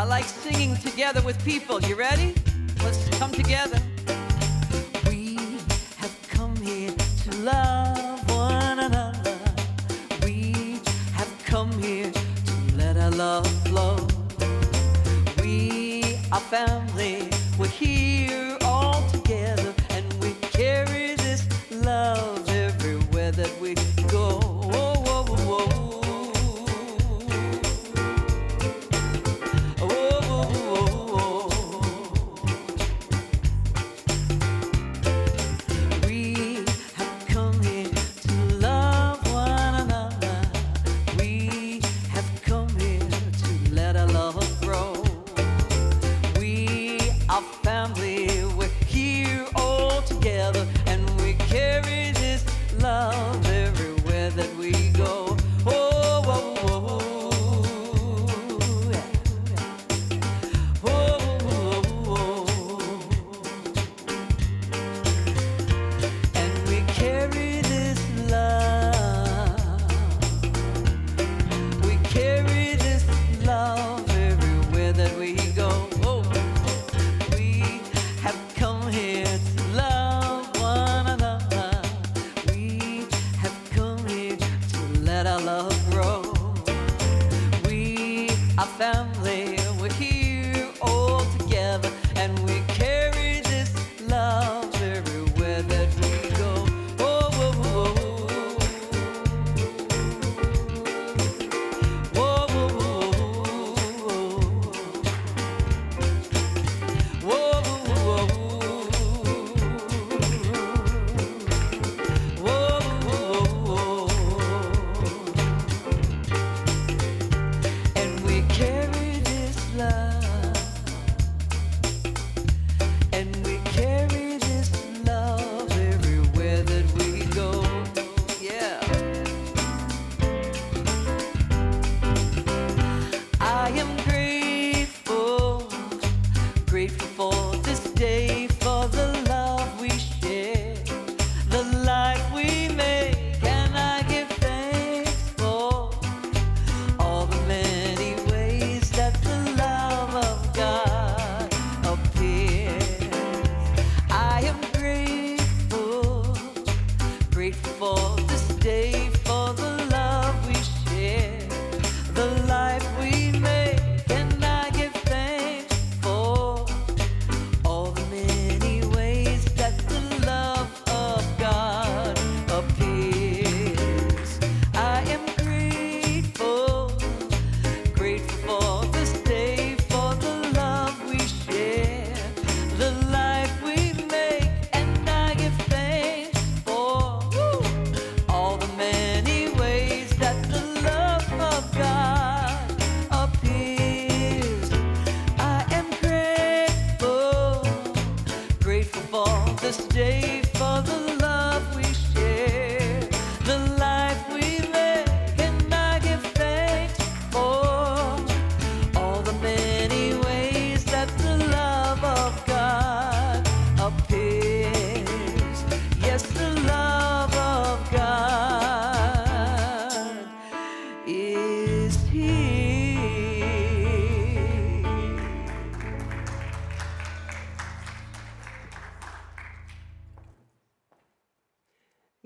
I like singing together with people. You ready? Let's come together. We have come here to love one another. We have come here to let our love flow. We are family. We're here all together, and we carry this love everywhere that we go. Whoa, whoa, whoa, whoa.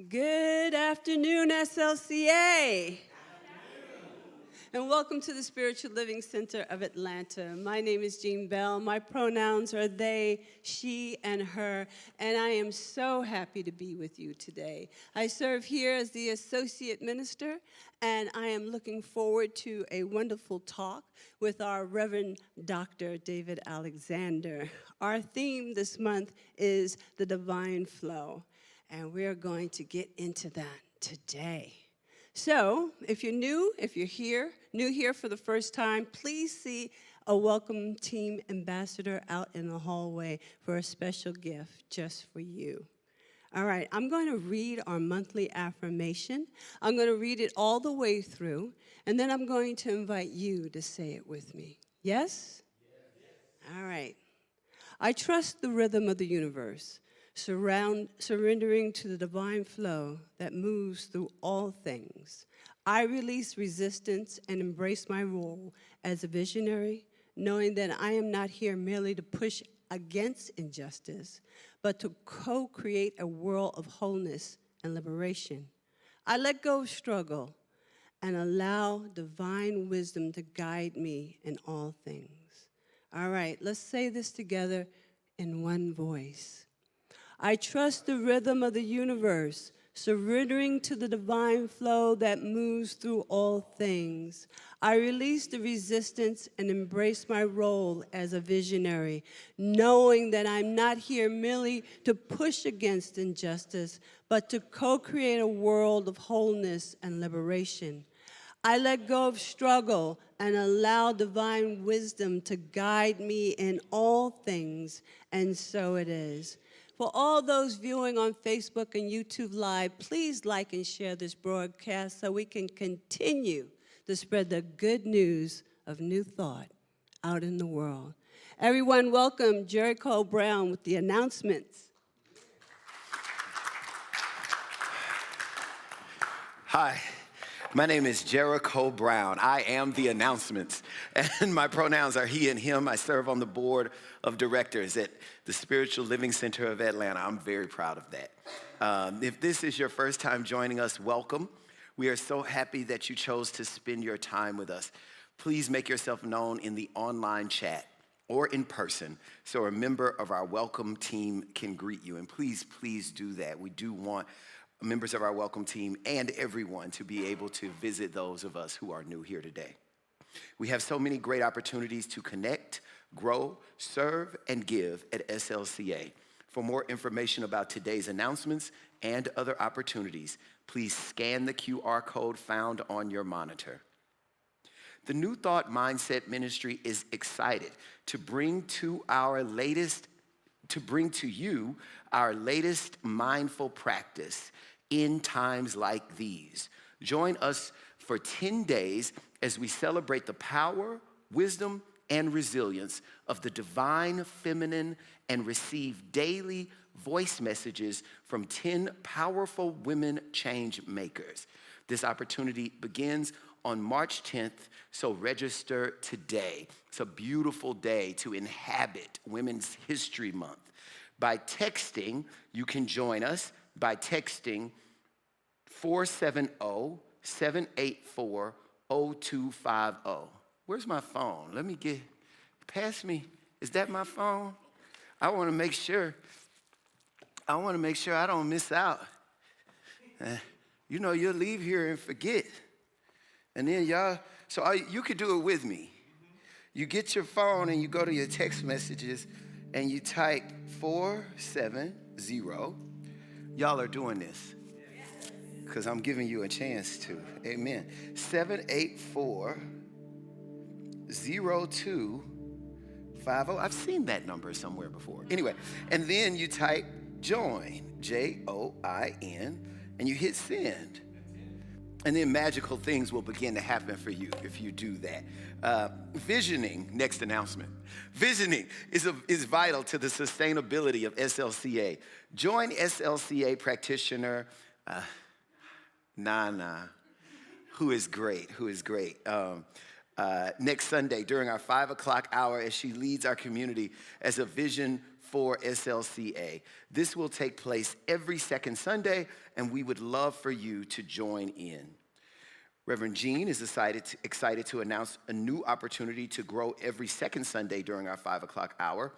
Good afternoon, SLCA. And welcome to the Spiritual Living Center of Atlanta. My name is Jean Bell. My pronouns are they, she, and her, and I am so happy to be with you today. I serve here as the Associate Minister, and I am looking forward to a wonderful talk with our Reverend Dr. David Alexander. Our theme this month is the divine flow, and we're going to get into that today. So, if you're new, if you're new here for the first time, please see a welcome team ambassador out in the hallway for a special gift just for you. All right, I'm going to read our monthly affirmation. I'm going to read it all the way through, and then I'm going to invite you to say it with me. Yes? Yes. All right. I trust the rhythm of the universe, surrendering to the divine flow that moves through all things. I release resistance and embrace my role as a visionary, knowing that I am not here merely to push against injustice, but to co-create a world of wholeness and liberation. I let go of struggle and allow divine wisdom to guide me in all things. All right, let's say this together in one voice. I trust the rhythm of the universe, surrendering to the divine flow that moves through all things. I release the resistance and embrace my role as a visionary, knowing that I'm not here merely to push against injustice, but to co-create a world of wholeness and liberation. I let go of struggle and allow divine wisdom to guide me in all things, and so it is. For all those viewing on Facebook and YouTube Live, please like and share this broadcast so we can continue to spread the good news of New Thought out in the world. Everyone, welcome Jericho Brown with the announcements. Hi, my name is Jericho Brown. I am the announcements, and my pronouns are he and him. I serve on the board of directors at the Spiritual Living Center of Atlanta. I'm very proud of that. If this is your first time joining us, welcome. We are so happy that you chose to spend your time with us. Please make yourself known in the online chat or in person so a member of our welcome team can greet you. And please do that. We do want members of our welcome team and everyone to be able to visit those of us who are new here today. We have so many great opportunities to connect, grow, serve, and give at SLCA. For more information about today's announcements and other opportunities, please scan the QR code found on your monitor. The New Thought Mindset Ministry is excited to bring to you our latest mindful practice in times like these. Join us for 10 days as we celebrate the power, wisdom, and resilience of the divine feminine and receive daily voice messages from 10 powerful women change makers. This opportunity begins on March 10th, so register today. It's a beautiful day to inhabit Women's History Month. By texting, you can join us by texting 470-784-0250. Where's my phone? Pass me. Is that my phone? I want to make sure I don't miss out. You'll leave here and forget. And then you could do it with me. You get your phone and you go to your text messages and you type 470. Y'all are doing this because I'm giving you a chance to. Amen. 784-0250. I've seen that number somewhere before. Anyway, and then you type join, Join, and you hit send. And then magical things will begin to happen for you if you do that. Visioning, next announcement. Visioning is vital to the sustainability of SLCA. Join SLCA practitioner Nana, who is great. Next Sunday during our 5 o'clock hour as she leads our community as a vision for SLCA. This will take place every second Sunday, and we would love for you to join in. Reverend Jean is excited to announce a new opportunity to grow every second Sunday during our 5 o'clock hour.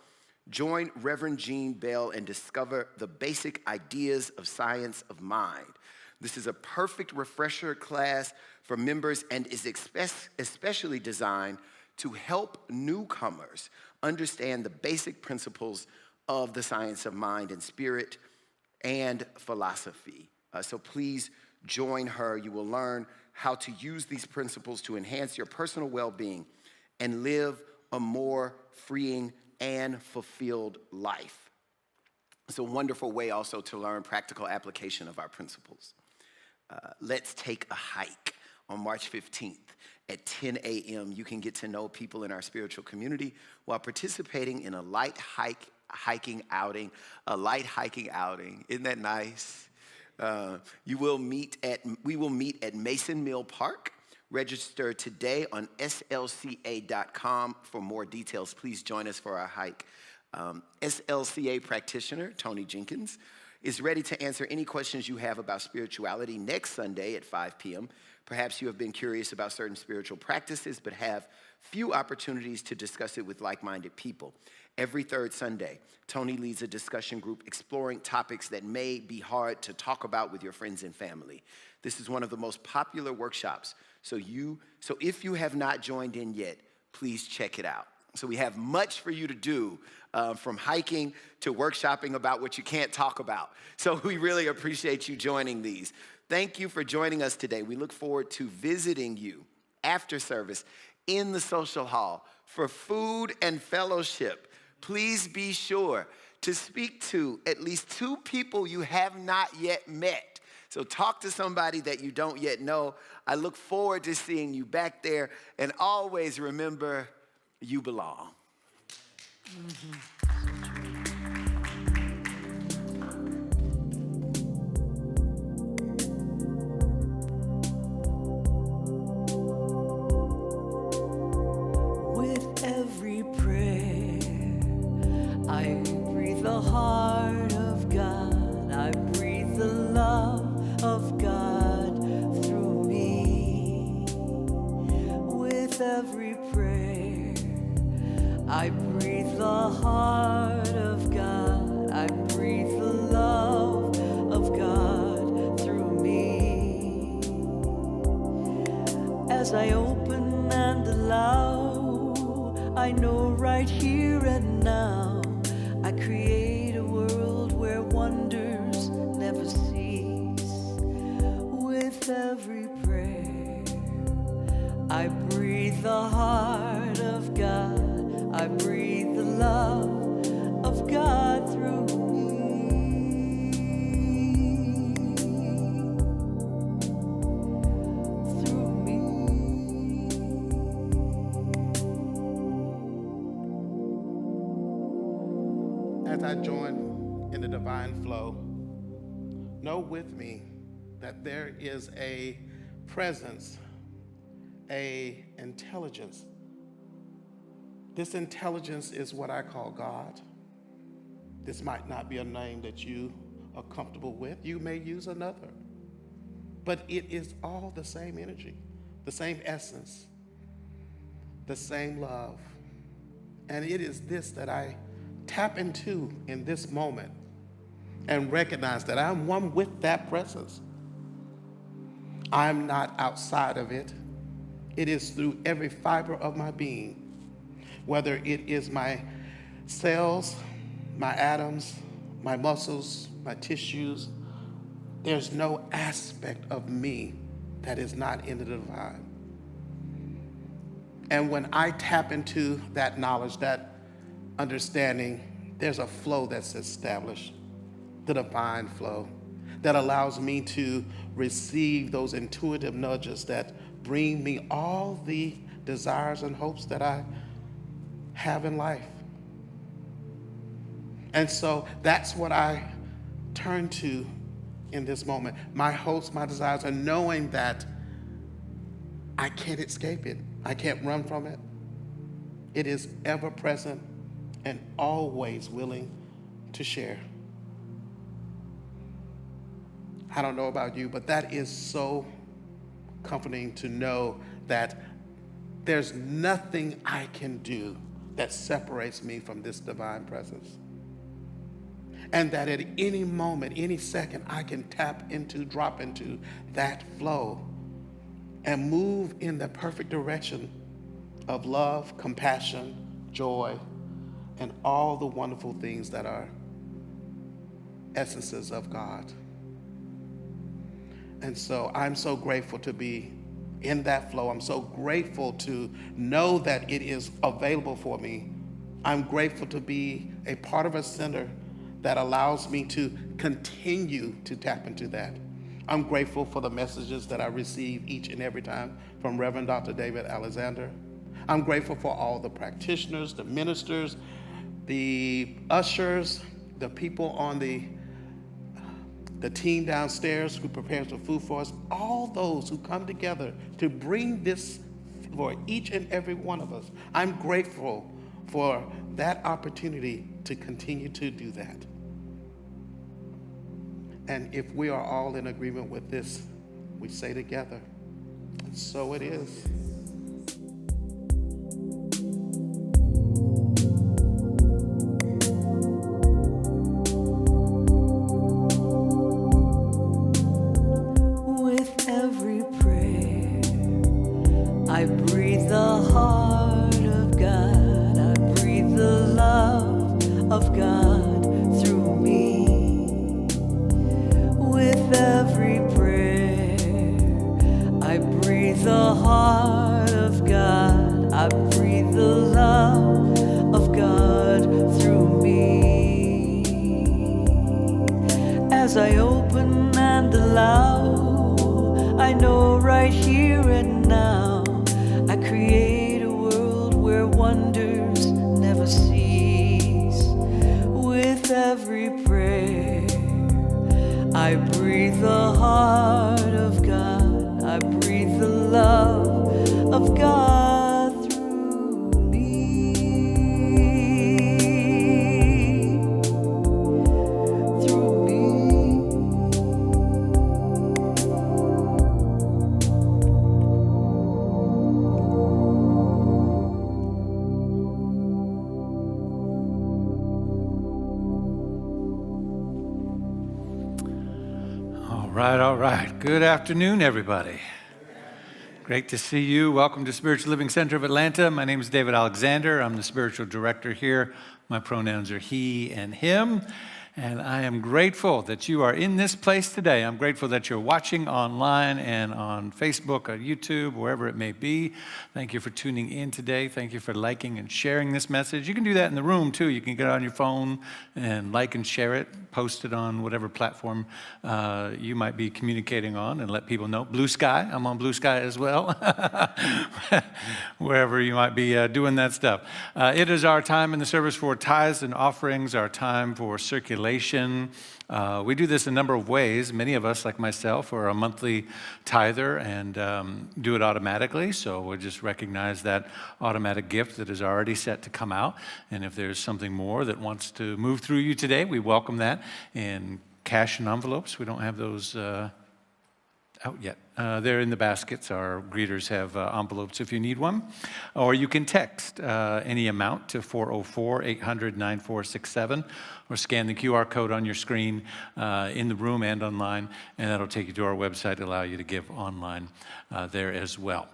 Join Reverend Jean Bell and discover the basic ideas of science of mind. This is a perfect refresher class for members and is especially designed to help newcomers understand the basic principles of the science of mind and spirit and philosophy. So please join her. You will learn how to use these principles to enhance your personal well-being and live a more freeing and fulfilled life. It's a wonderful way also to learn practical application of our principles. Let's take a hike on March 15th at 10 a.m. You can get to know people in our spiritual community while participating in a light hiking outing. Isn't that nice? We will meet at Mason Mill Park, Register today on SLCA.com for more details. Please join us for our hike. SLCA practitioner Tony Jenkins is ready to answer any questions you have about spirituality next Sunday at 5 p.m. Perhaps you have been curious about certain spiritual practices but have few opportunities to discuss it with like-minded people. Every third Sunday, Tony leads a discussion group exploring topics that may be hard to talk about with your friends and family. This is one of the most popular workshops, so if you have not joined in yet, please check it out. So we have much for you to do, from hiking to workshopping about what you can't talk about. So we really appreciate you joining these. Thank you for joining us today. We look forward to visiting you after service in the social hall for food and fellowship. Please be sure to speak to at least 2 people you have not yet met. So talk to somebody that you don't yet know. I look forward to seeing you back there, and always remember, you belong. With every prayer, I breathe the heart of God. I breathe the love of God through me. With every prayer, I breathe the heart of God. I breathe the love of God through me. As I open and allow, I know right here and now, I create a world where wonders never cease. With every prayer, I breathe the heart of God. I breathe the love of God through me. Through me. As I join in the divine flow, know with me that there is a presence, a intelligence. This intelligence is what I call God. This might not be a name that you are comfortable with. You may use another. But it is all the same energy, the same essence, the same love. And it is this that I tap into in this moment and recognize that I'm one with that presence. I'm not outside of it. It is through every fiber of my being. Whether it is my cells, my atoms, my muscles, my tissues, there's no aspect of me that is not in the divine. And when I tap into that knowledge, that understanding, there's a flow that's established, the divine flow, that allows me to receive those intuitive nudges that bring me all the desires and hopes that I have in life. And so that's what I turn to in this moment. My hopes, my desires, and knowing that I can't escape it. I can't run from it. It is ever present and always willing to share. I don't know about you, but that is so comforting to know that there's nothing I can do that separates me from this divine presence. And that at any moment, any second, I can tap into, drop into that flow and move in the perfect direction of love, compassion, joy, and all the wonderful things that are essences of God. And so I'm so grateful to be in that flow. I'm so grateful to know that it is available for me. I'm grateful to be a part of a center that allows me to continue to tap into that. I'm grateful for the messages that I receive each and every time from Reverend Dr. David Alexander. I'm grateful for all the practitioners, the ministers, the ushers, the people on the the team downstairs who prepares the food for us, all those who come together to bring this for each and every one of us. I'm grateful for that opportunity to continue to do that. And if we are all in agreement with this, we say together, and so it is. With every prayer, I breathe the heart of God. I breathe the love of God through me. With every prayer, I breathe the heart of God. I breathe the love of God through me. As I open and allow, I know right here and now, I create a world where wonders never cease. With every prayer, I breathe the heart of God. I breathe the love of God through me. Through me. All right. Good afternoon, everybody. Great to see you. Welcome to Spiritual Living Center of Atlanta. My name is David Alexander. I'm the spiritual director here. My pronouns are he and him. And I am grateful that you are in this place today. I'm grateful that you're watching online and on Facebook or YouTube, wherever it may be. Thank you for tuning in today. Thank you for liking and sharing this message. You can do that in the room, too. You can get on your phone and like and share it, post it on whatever platform you might be communicating on, and let people know. Blue Sky, I'm on Blue Sky as well, wherever you might be doing that stuff. It is our time in the service for tithes and offerings, our time for circulation. We do this a number of ways. Many of us, like myself, are a monthly tither and do it automatically. So we'll just recognize that automatic gift that is already set to come out. And if there's something more that wants to move through you today, we welcome that in cash and envelopes. We don't have those out yet. They're in the baskets. Our greeters have envelopes if you need one. Or you can text any amount to 404-800-9467 or scan the QR code on your screen in the room and online, and that'll take you to our website, allow you to give online there as well.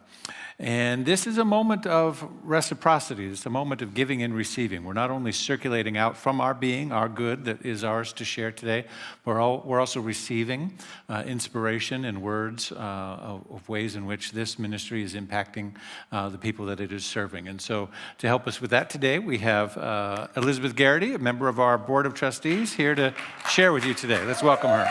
And this is a moment of reciprocity. It's a moment of giving and receiving. We're not only circulating out from our being, our good that is ours to share today, we're also receiving inspiration and words of ways in which this ministry is impacting the people that it is serving. And so to help us with that today, we have Elizabeth Garrity, a member of our Board of Trustees, here to share with you today. Let's welcome her.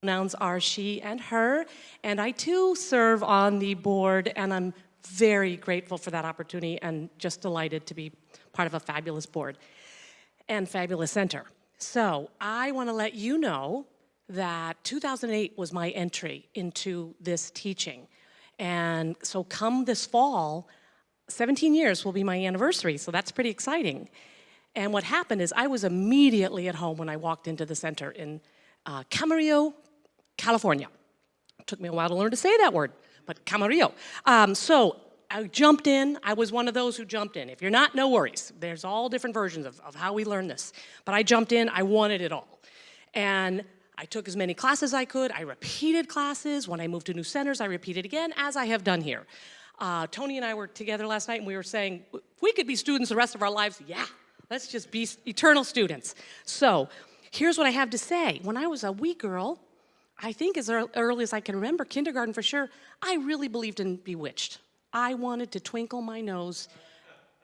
Pronouns are she and her, and I too serve on the board, and I'm very grateful for that opportunity and just delighted to be part of a fabulous board and fabulous center. So I want to let you know that 2008 was my entry into this teaching, and so come this fall, 17 years will be my anniversary, so that's pretty exciting. And what happened is I was immediately at home when I walked into the center in Camarillo, California. It took me a while to learn to say that word, but Camarillo. So I jumped in. I was one of those who jumped in. If you're not, no worries. There's all different versions of how we learn this. But I jumped in. I wanted it all. And I took as many classes as I could. I repeated classes. When I moved to new centers, I repeated again, as I have done here. Tony and I were together last night, and we were saying, if we could be students the rest of our lives, yeah, let's just be eternal students. So here's what I have to say. When I was a wee girl, I think as early as I can remember, kindergarten for sure, I really believed in Bewitched. I wanted to twinkle my nose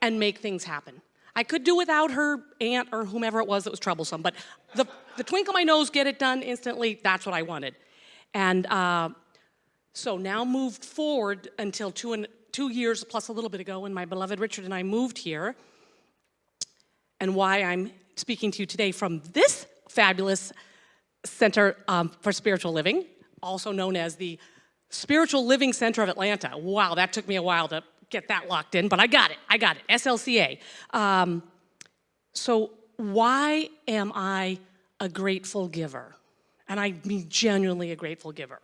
and make things happen. I could do without her aunt or whomever it was that was troublesome, but the twinkle my nose, get it done instantly, that's what I wanted. And so now moved forward until 2 years plus a little bit ago when my beloved Richard and I moved here. And why I'm speaking to you today from this fabulous Center for Spiritual Living, also known as the Spiritual Living Center of Atlanta. Wow, that took me a while to get that locked in, but I got it, SLCA. So why am I a grateful giver? And I mean genuinely a grateful giver.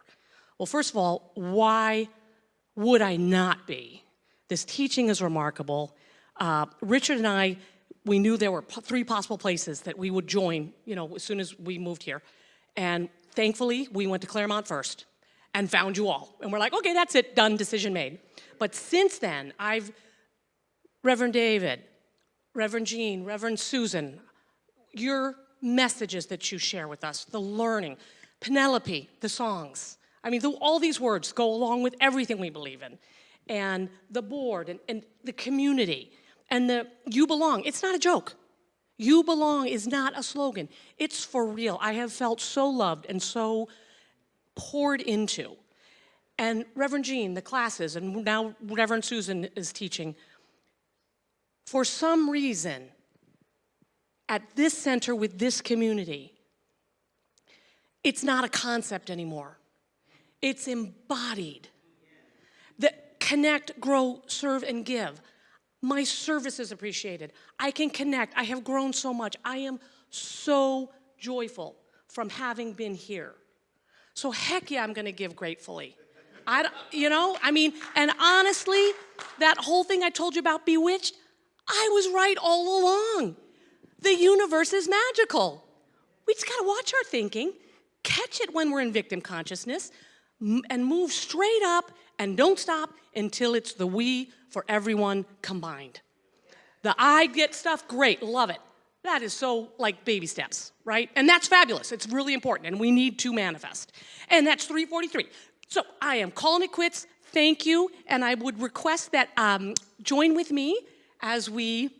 Well, first of all, why would I not be? This teaching is remarkable. Richard and I, we knew there were 3 possible places that we would join, as soon as we moved here. And thankfully, we went to Claremont first and found you all. And we're like, okay, that's it, done, decision made. But since then, Reverend David, Reverend Jean, Reverend Susan, your messages that you share with us, the learning, Penelope, the songs. I mean, all these words go along with everything we believe in. And the board and the community and the you belong. It's not a joke. You belong is not a slogan. It's for real. I have felt so loved and so poured into. And Reverend Jean, the classes, and now Reverend Susan is teaching. For some reason, at this center with this community, it's not a concept anymore. It's embodied. The connect, grow, serve, and give. My service is appreciated. I can connect. I have grown so much. I am so joyful from having been here. So heck yeah, I'm going to give gratefully. And honestly, that whole thing I told you about Bewitched, I was right all along. The universe is magical. We just got to watch our thinking, catch it when we're in victim consciousness, and move straight up and don't stop until it's the we for everyone combined. The I get stuff, great, love it. That is so like baby steps, right? And that's fabulous. It's really important, and we need to manifest. And that's 343. So I am calling it quits. Thank you, and I would request that join with me as we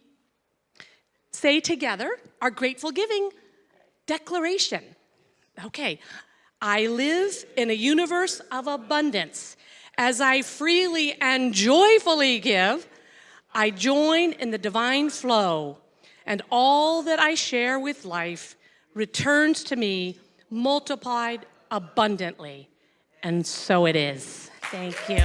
say together our grateful giving declaration. Okay, I live in a universe of abundance. As I freely and joyfully give, I join in the divine flow, and all that I share with life returns to me multiplied abundantly. And so it is. Thank you.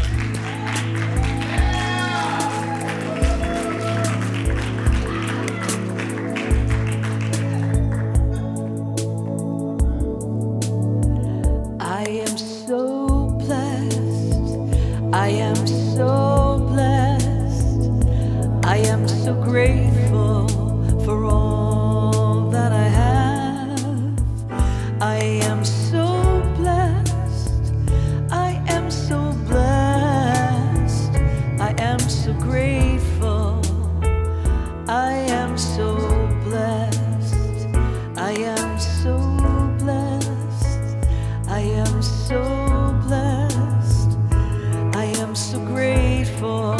I am so blessed. I am so blessed. I am so grateful for all that I have. I am so blessed. I am so blessed. I am so grateful. I am so blessed. I am so blessed. I am so blessed. I am so grateful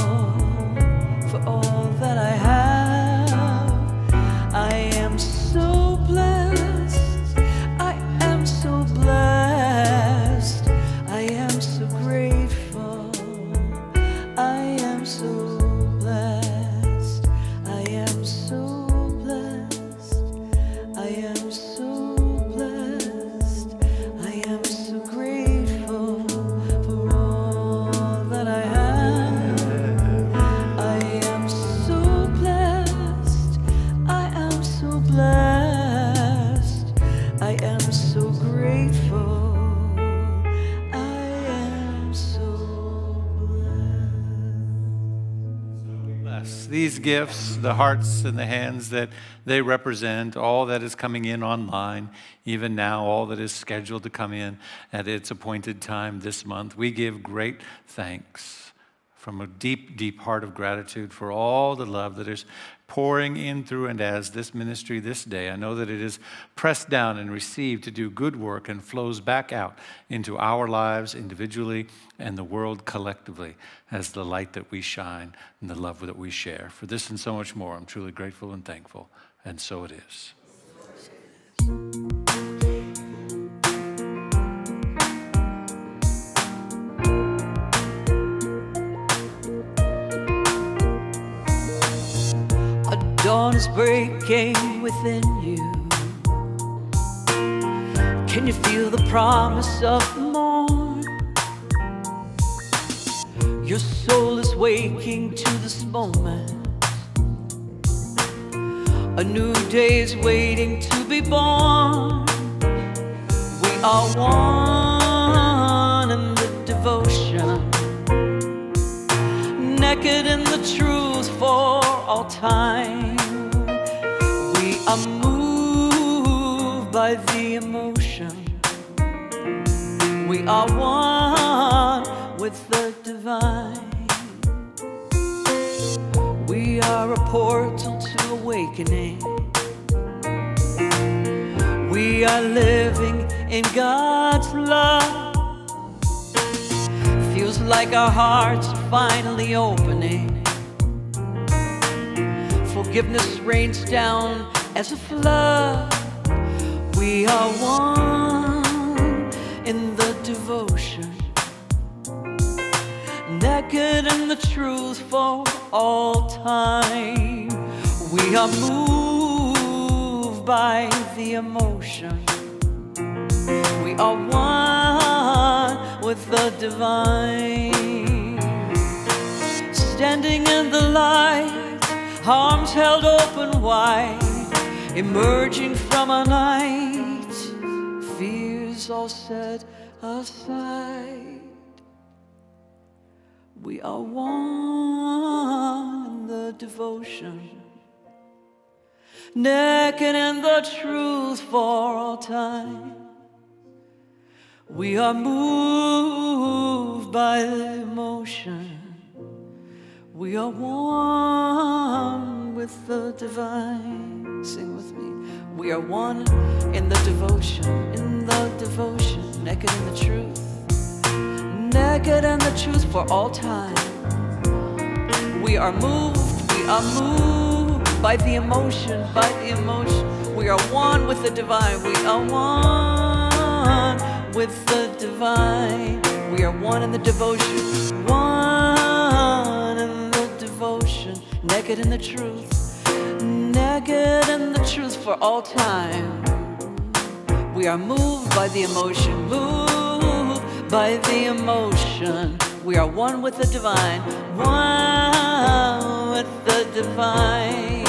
for all that I have. I am so blessed. I am so blessed. I am so grateful. I am so blessed. I am so blessed. I am so blessed. I am so grateful for all that I have. I am so blessed. I am so blessed. I am so grateful. I am so blessed. Bless these gifts, the hearts and the hands that they represent, all that is coming in online, even now, all that is scheduled to come in at its appointed time this month. We give great thanks from a deep, deep heart of gratitude for all the love that is pouring in through and as this ministry this day. I know that it is pressed down and received to do good work and flows back out into our lives individually and the world collectively as the light that we shine and the love that we share. For this and so much more, I'm truly grateful and thankful, and so it is. Dawn is breaking within you. Can you feel the promise of the morn? Your soul is waking to this moment. A new day is waiting to be born. We are one in the devotion, naked in the truth for all time. We are moved by the emotion. We are one with the divine. We are a portal to awakening. We are living in God's love. Feels like our hearts are finally opening. Forgiveness rains down as a flood. We are one in the devotion, naked in the truth for all time. We are moved by the emotion. We are one with the divine. Standing in the light, arms held open wide, emerging from a night, fears all set aside. We are one in the devotion, naked in the truth for all time. We are moved by the emotion. We are one with the divine. Sing with me. We are one in the devotion, naked in the truth, naked in the truth for all time. We are moved by the emotion, We are one with the divine. We are one with the divine. We are one in the devotion, one in the devotion, naked in the truth, naked in the truth for all time. We are moved by the emotion, moved by the emotion. We are one with the divine, one with the divine.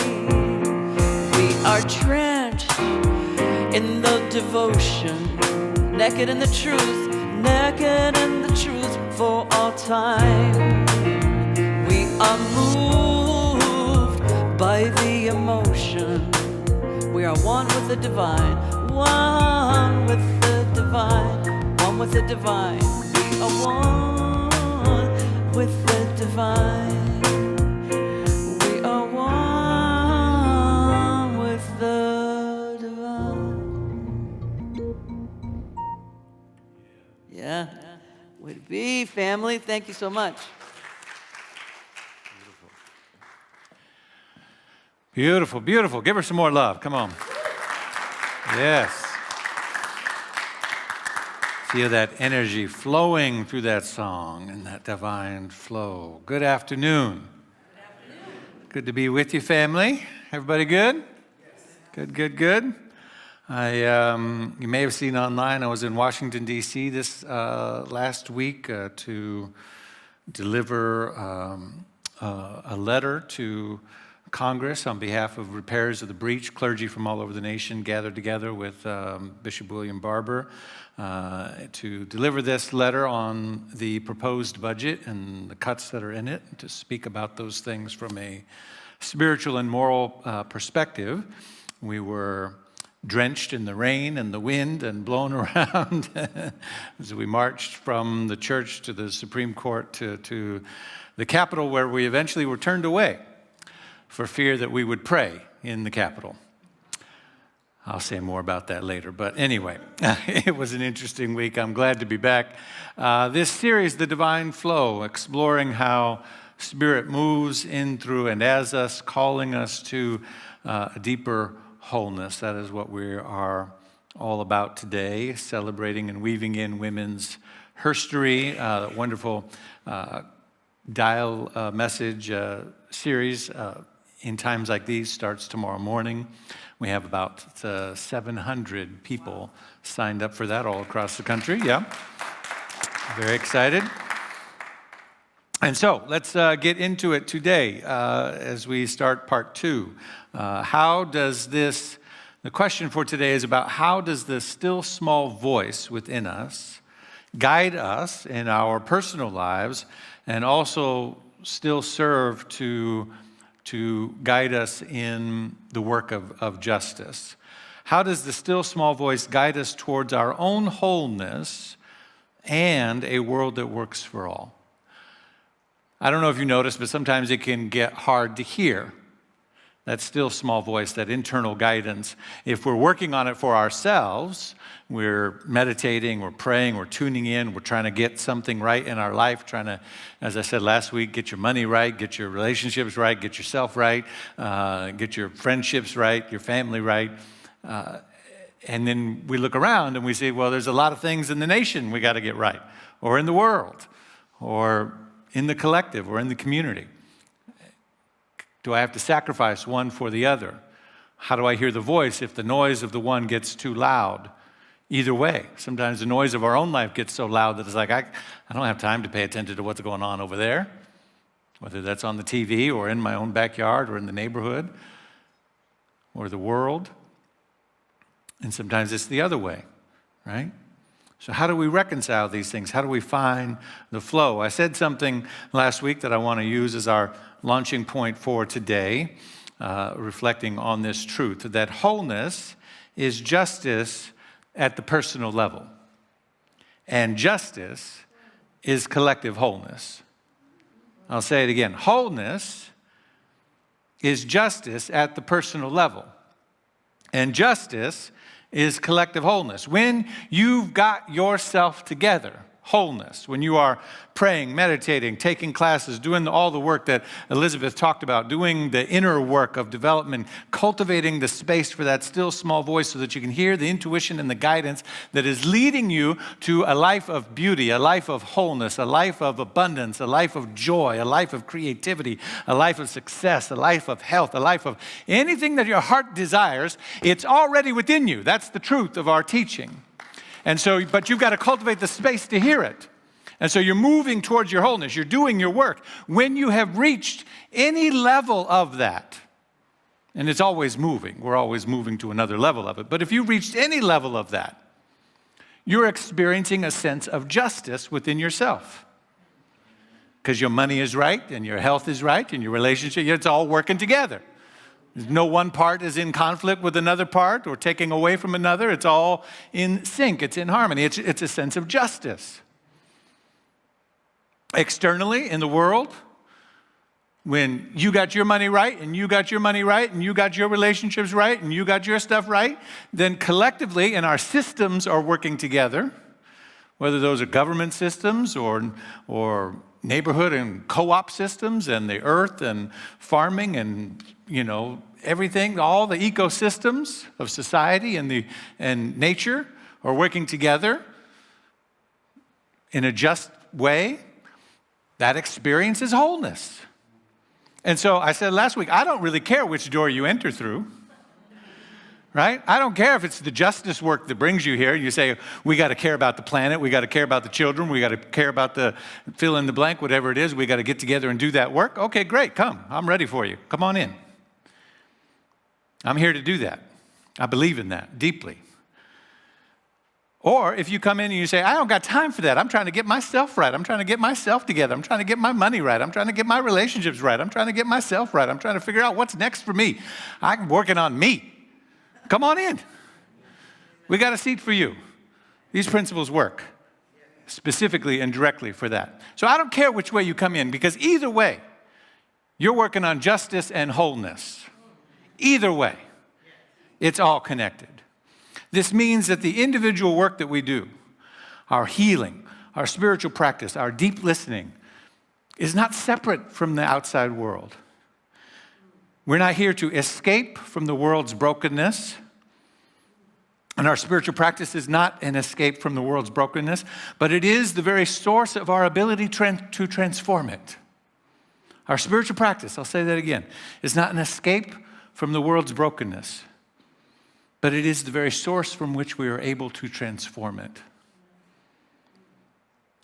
We are drenched in the devotion, naked in the truth, naked in the truth for all time. We are moved by the emotion. We are one with the divine, one with the divine, one with the divine. We are one with the divine. We are one with the divine. Yeah, way to be, family. Thank you so much. Beautiful, beautiful. Give her some more love. Come on. Yes. Feel that energy flowing through that song and that divine flow. Good afternoon. Good afternoon. Good to be with you, family. Everybody good? Yes. Good. You may have seen online, I was in Washington, D.C. this last week to deliver a letter to Congress on behalf of Repairers of the Breach. Clergy from all over the nation gathered together with Bishop William Barber to deliver this letter on the proposed budget and the cuts that are in it, to speak about those things from a spiritual and moral perspective. We were drenched in the rain and the wind and blown around as we marched from the church to the Supreme Court to the Capitol, where we eventually were turned away for fear that we would pray in the Capitol. I'll say more about that later. But anyway, it was an interesting week. I'm glad to be back. This series, The Divine Flow, exploring how Spirit moves in, through, and as us, calling us to a deeper wholeness. That is what we are all about today, celebrating and weaving in women's herstory, wonderful dial message series in times like these starts tomorrow morning. We have about 700 people signed up for that all across the country. Yeah, very excited. And so let's get into it today as we start part 2. The question for today is about how does the still small voice within us guide us in our personal lives and also still serve to guide us in the work of justice? How does the still small voice guide us towards our own wholeness and a world that works for all? I don't know if you noticed, but sometimes it can get hard to hear. That still small voice, that internal guidance. If we're working on it for ourselves, we're meditating, we're praying, we're tuning in, we're trying to get something right in our life, trying to, as I said last week, get your money right, get your relationships right, get yourself right, get your friendships right, your family right. And then we look around and we say, well, there's a lot of things in the nation we got to get right, or in the world, or in the collective, or in the community. Do I have to sacrifice one for the other? How do I hear the voice if the noise of the one gets too loud? Either way, sometimes the noise of our own life gets so loud that it's like, I don't have time to pay attention to what's going on over there, whether that's on the TV or in my own backyard or in the neighborhood or the world. And sometimes it's the other way, right? So how do we reconcile these things? How do we find the flow? I said something last week that I want to use as our launching point for today, reflecting on this truth, that wholeness is justice at the personal level, and justice is collective wholeness. I'll say it again. Wholeness is justice at the personal level, and justice is collective wholeness. When you've got yourself together, wholeness, when you are praying, meditating, taking classes, doing all the work that Elizabeth talked about, doing the inner work of development, cultivating the space for that still small voice so that you can hear the intuition and the guidance that is leading you to a life of beauty, a life of wholeness, a life of abundance, a life of joy, a life of creativity, a life of success, a life of health, a life of anything that your heart desires. It's already within you. That's the truth of our teaching. And so, but you've got to cultivate the space to hear it. And so you're moving towards your wholeness. You're doing your work. When you have reached any level of that, and it's always moving. We're always moving to another level of it. But if you've reached any level of that, you're experiencing a sense of justice within yourself. Because your money is right, and your health is right, and your relationship, it's all working together. No one part is in conflict with another part or taking away from another. It's all in sync. It's in harmony. It's a sense of justice. Externally, in the world, when you got your money right, and you got your money right, and you got your relationships right, and you got your stuff right, then collectively, and our systems are working together, whether those are government systems or neighborhood and co-op systems and the earth and farming and, everything, all the ecosystems of society and nature are working together in a just way. That experience is wholeness. And so I said last week, I don't really care which door you enter through. Right? I don't care if it's the justice work that brings you here. You say, we got to care about the planet. We got to care about the children. We got to care about the fill in the blank, whatever it is. We got to get together and do that work. Okay, great. Come. I'm ready for you. Come on in. I'm here to do that. I believe in that deeply. Or if you come in and you say, I don't got time for that. I'm trying to get myself right. I'm trying to get myself together. I'm trying to get my money right. I'm trying to get my relationships right. I'm trying to get myself right. I'm trying to figure out what's next for me. I'm working on me. Come on in. We got a seat for you. These principles work specifically and directly for that. So I don't care which way you come in, because either way, you're working on justice and wholeness. Either way, it's all connected. This means that the individual work that we do, our healing, our spiritual practice, our deep listening, is not separate from the outside world. We're not here to escape from the world's brokenness. And our spiritual practice is not an escape from the world's brokenness, but it is the very source of our ability to transform it. Our spiritual practice, I'll say that again, is not an escape from the world's brokenness, but it is the very source from which we are able to transform it.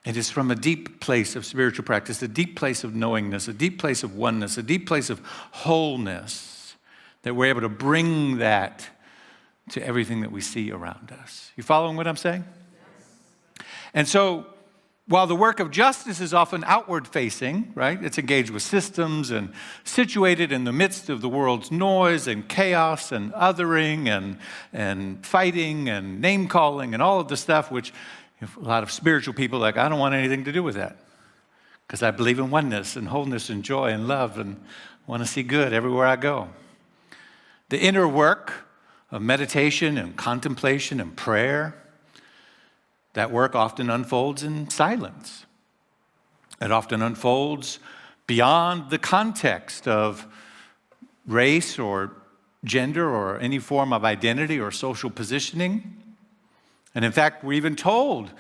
It is from a deep place of spiritual practice, a deep place of knowingness, a deep place of oneness, a deep place of wholeness that we're able to bring that to everything that we see around us. You following what I'm saying? Yes. And so, while the work of justice is often outward facing, right? It's engaged with systems and situated in the midst of the world's noise and chaos and othering and fighting and name calling and all of the stuff, which a lot of spiritual people are like, I don't want anything to do with that because I believe in oneness and wholeness and joy and love and want to see good everywhere I go. The inner work of meditation and contemplation and prayer, that work often unfolds in silence. It often unfolds beyond the context of race or gender or any form of identity or social positioning. And in fact, we're even told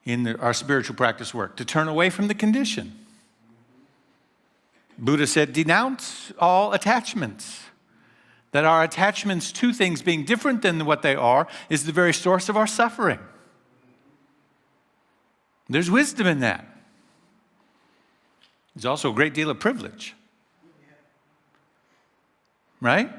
in our spiritual practice work to turn away from the condition. Buddha said, denounce all attachments. That our attachments to things being different than what they are is the very source of our suffering. There's wisdom in that. There's also a great deal of privilege. Right?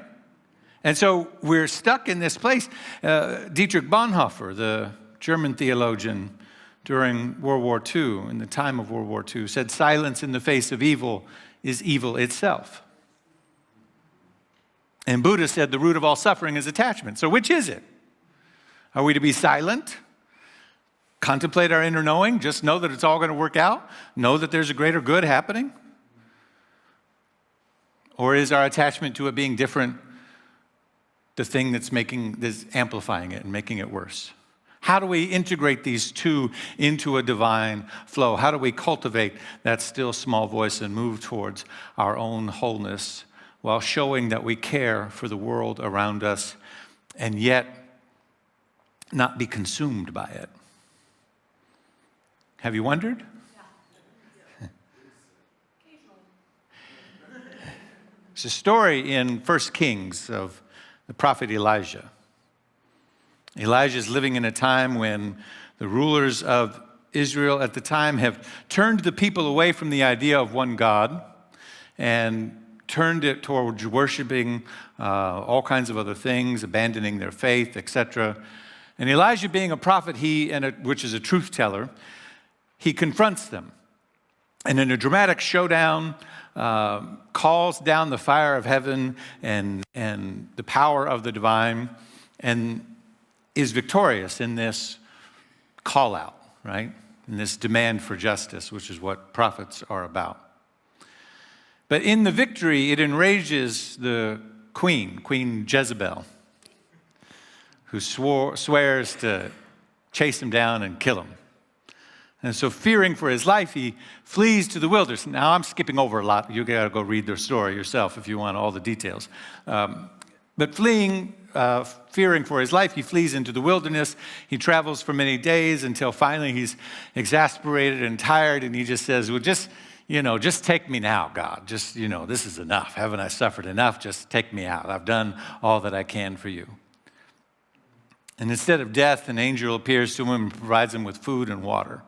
And so we're stuck in this place. Dietrich Bonhoeffer, the German theologian during World War II, in the time of World War II, said silence in the face of evil is evil itself. And Buddha said the root of all suffering is attachment. So which is it? Are we to be silent? Contemplate our inner knowing, just know that it's all going to work out, know that there's a greater good happening? Or is our attachment to it being different the thing that's amplifying it and making it worse? How do we integrate these two into a divine flow? How do we cultivate that still small voice and move towards our own wholeness while showing that we care for the world around us and yet not be consumed by it? Have you wondered? Yeah. It's a story in 1 Kings of the prophet Elijah. Elijah is living in a time when the rulers of Israel at the time have turned the people away from the idea of one God and turned it towards worshiping all kinds of other things, abandoning their faith, etc. And Elijah, being a prophet, which is a truth teller, he confronts them. And in a dramatic showdown, calls down the fire of heaven and the power of the divine, and is victorious in this call out, right? In this demand for justice, which is what prophets are about. But in the victory, it enrages the Queen Jezebel, who swears to chase him down and kill him. And so fearing for his life, he flees to the wilderness. Now, I'm skipping over a lot. You got to go read their story yourself if you want all the details. But fearing for his life, he flees into the wilderness. He travels for many days until finally he's exasperated and tired, and he just says, well, just take me now, God. This is enough. Haven't I suffered enough? Just take me out. I've done all that I can for you. And instead of death, an angel appears to him and provides him with food and water.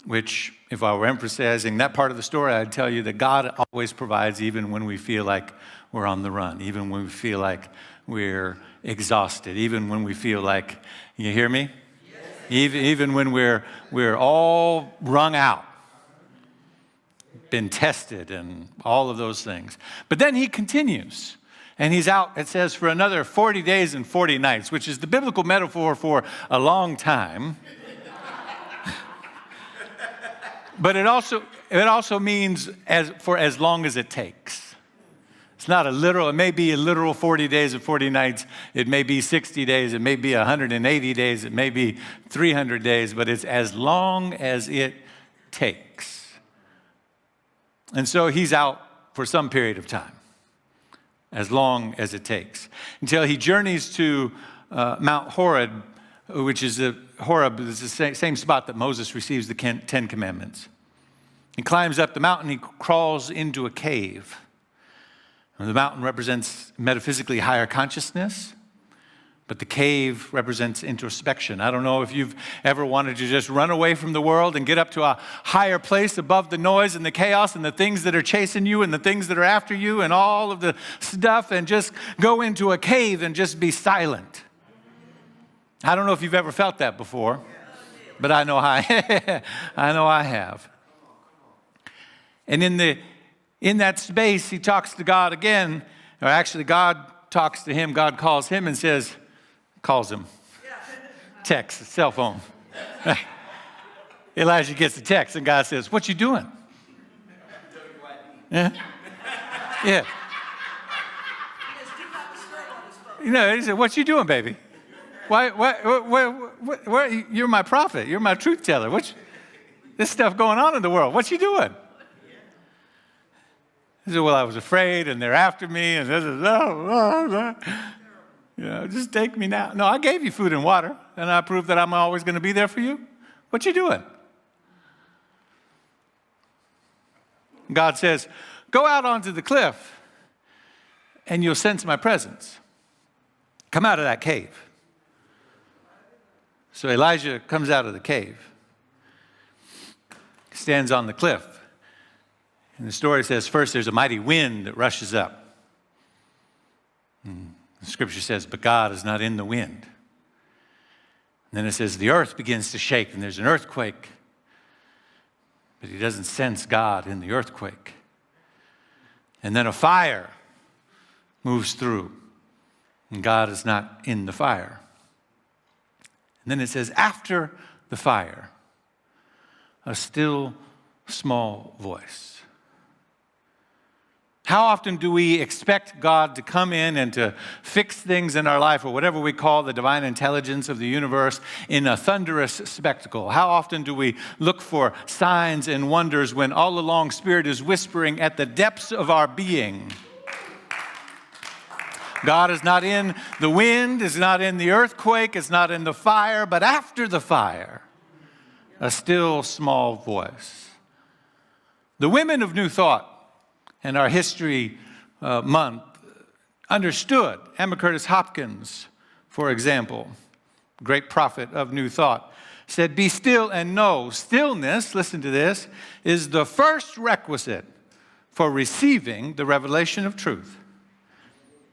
Which, if I were emphasizing that part of the story, I'd tell you that God always provides even when we feel like we're on the run, even when we feel like we're exhausted, even when we feel like, you hear me? Yes. Even when we're all wrung out, been tested and all of those things. But then he continues. And he's out, it says, for another 40 days and 40 nights, which is the biblical metaphor for a long time. But it also means for as long as it takes. It's not it may be a literal 40 days and 40 nights. It may be 60 days. It may be 180 days. It may be 300 days, but it's as long as it takes. And so he's out for some period of time, as long as it takes, until he journeys to Mount Horeb, which is Horeb is the same spot that Moses receives the 10 Commandments. He climbs up the mountain, he crawls into a cave. And the mountain represents metaphysically higher consciousness, but the cave represents introspection. I don't know if you've ever wanted to just run away from the world and get up to a higher place above the noise and the chaos and the things that are chasing you and the things that are after you and all of the stuff, and just go into a cave and just be silent. I don't know if you've ever felt that before, but I know I have. And in that space, he talks to God again, or actually God talks to him. God calls him and calls him. Text, cell phone. Elijah gets the text and God says, "What you doing?" Yeah. Yeah. You know, he said, "What you doing, baby? Why, you're my prophet. You're my truth teller. This stuff going on in the world. What you doing?" He said, "Well, I was afraid, and they're after me, and this is, just take me now." "No, I gave you food and water, and I proved that I'm always going to be there for you. What you doing?" God says, "Go out onto the cliff, and you'll sense my presence. Come out of that cave." So Elijah comes out of the cave, stands on the cliff. And the story says, first there's a mighty wind that rushes up. The scripture says, but God is not in the wind. And then it says the earth begins to shake and there's an earthquake. But he doesn't sense God in the earthquake. And then a fire moves through. And God is not in the fire. And then it says, after the fire, a still small voice. How often do we expect God to come in and to fix things in our life, or whatever we call the divine intelligence of the universe, in a thunderous spectacle? How often do we look for signs and wonders when all along Spirit is whispering at the depths of our being? God is not in the wind, is not in the earthquake, is not in the fire, but after the fire, a still small voice. The women of New Thought and our History Month understood. Emma Curtis Hopkins, for example, great prophet of New Thought, said, "Be still and know." Stillness, listen to this, is the first requisite for receiving the revelation of truth.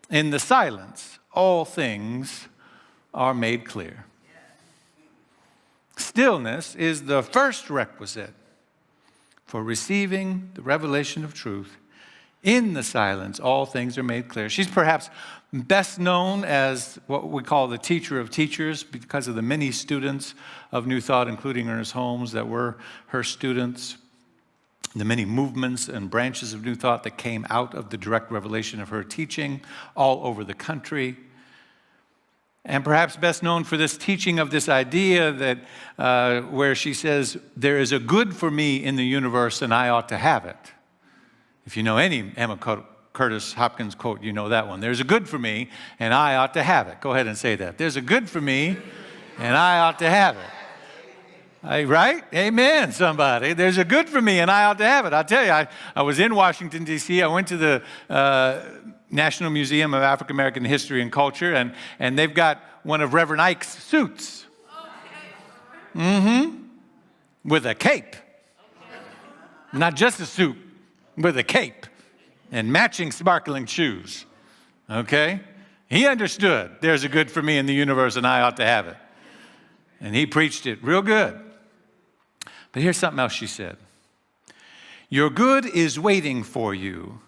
In the silence, all things are made clear. Stillness is the first requisite for receiving the revelation of truth. In the silence, all things are made clear. She's perhaps best known as what we call the teacher of teachers because of the many students of New Thought, including Ernest Holmes, that were her students. The many movements and branches of New Thought that came out of the direct revelation of her teaching all over the country. And perhaps best known for this teaching of this idea that where she says, there is a good for me in the universe and I ought to have it. If you know any Emma Curtis Hopkins quote, you know that one. There's a good for me and I ought to have it. Go ahead and say that. There's a good for me and I ought to have it. Right? Amen, somebody. There's a good for me and I ought to have it. I'll tell you, I was in Washington, D.C. I went to the National Museum of African American History and Culture, and they've got one of Reverend Ike's suits. With a cape. Not just a suit, with a cape and matching sparkling shoes. Okay? He understood there's a good for me in the universe and I ought to have it. And he preached it real good. But here's something else she said. Your good is waiting for you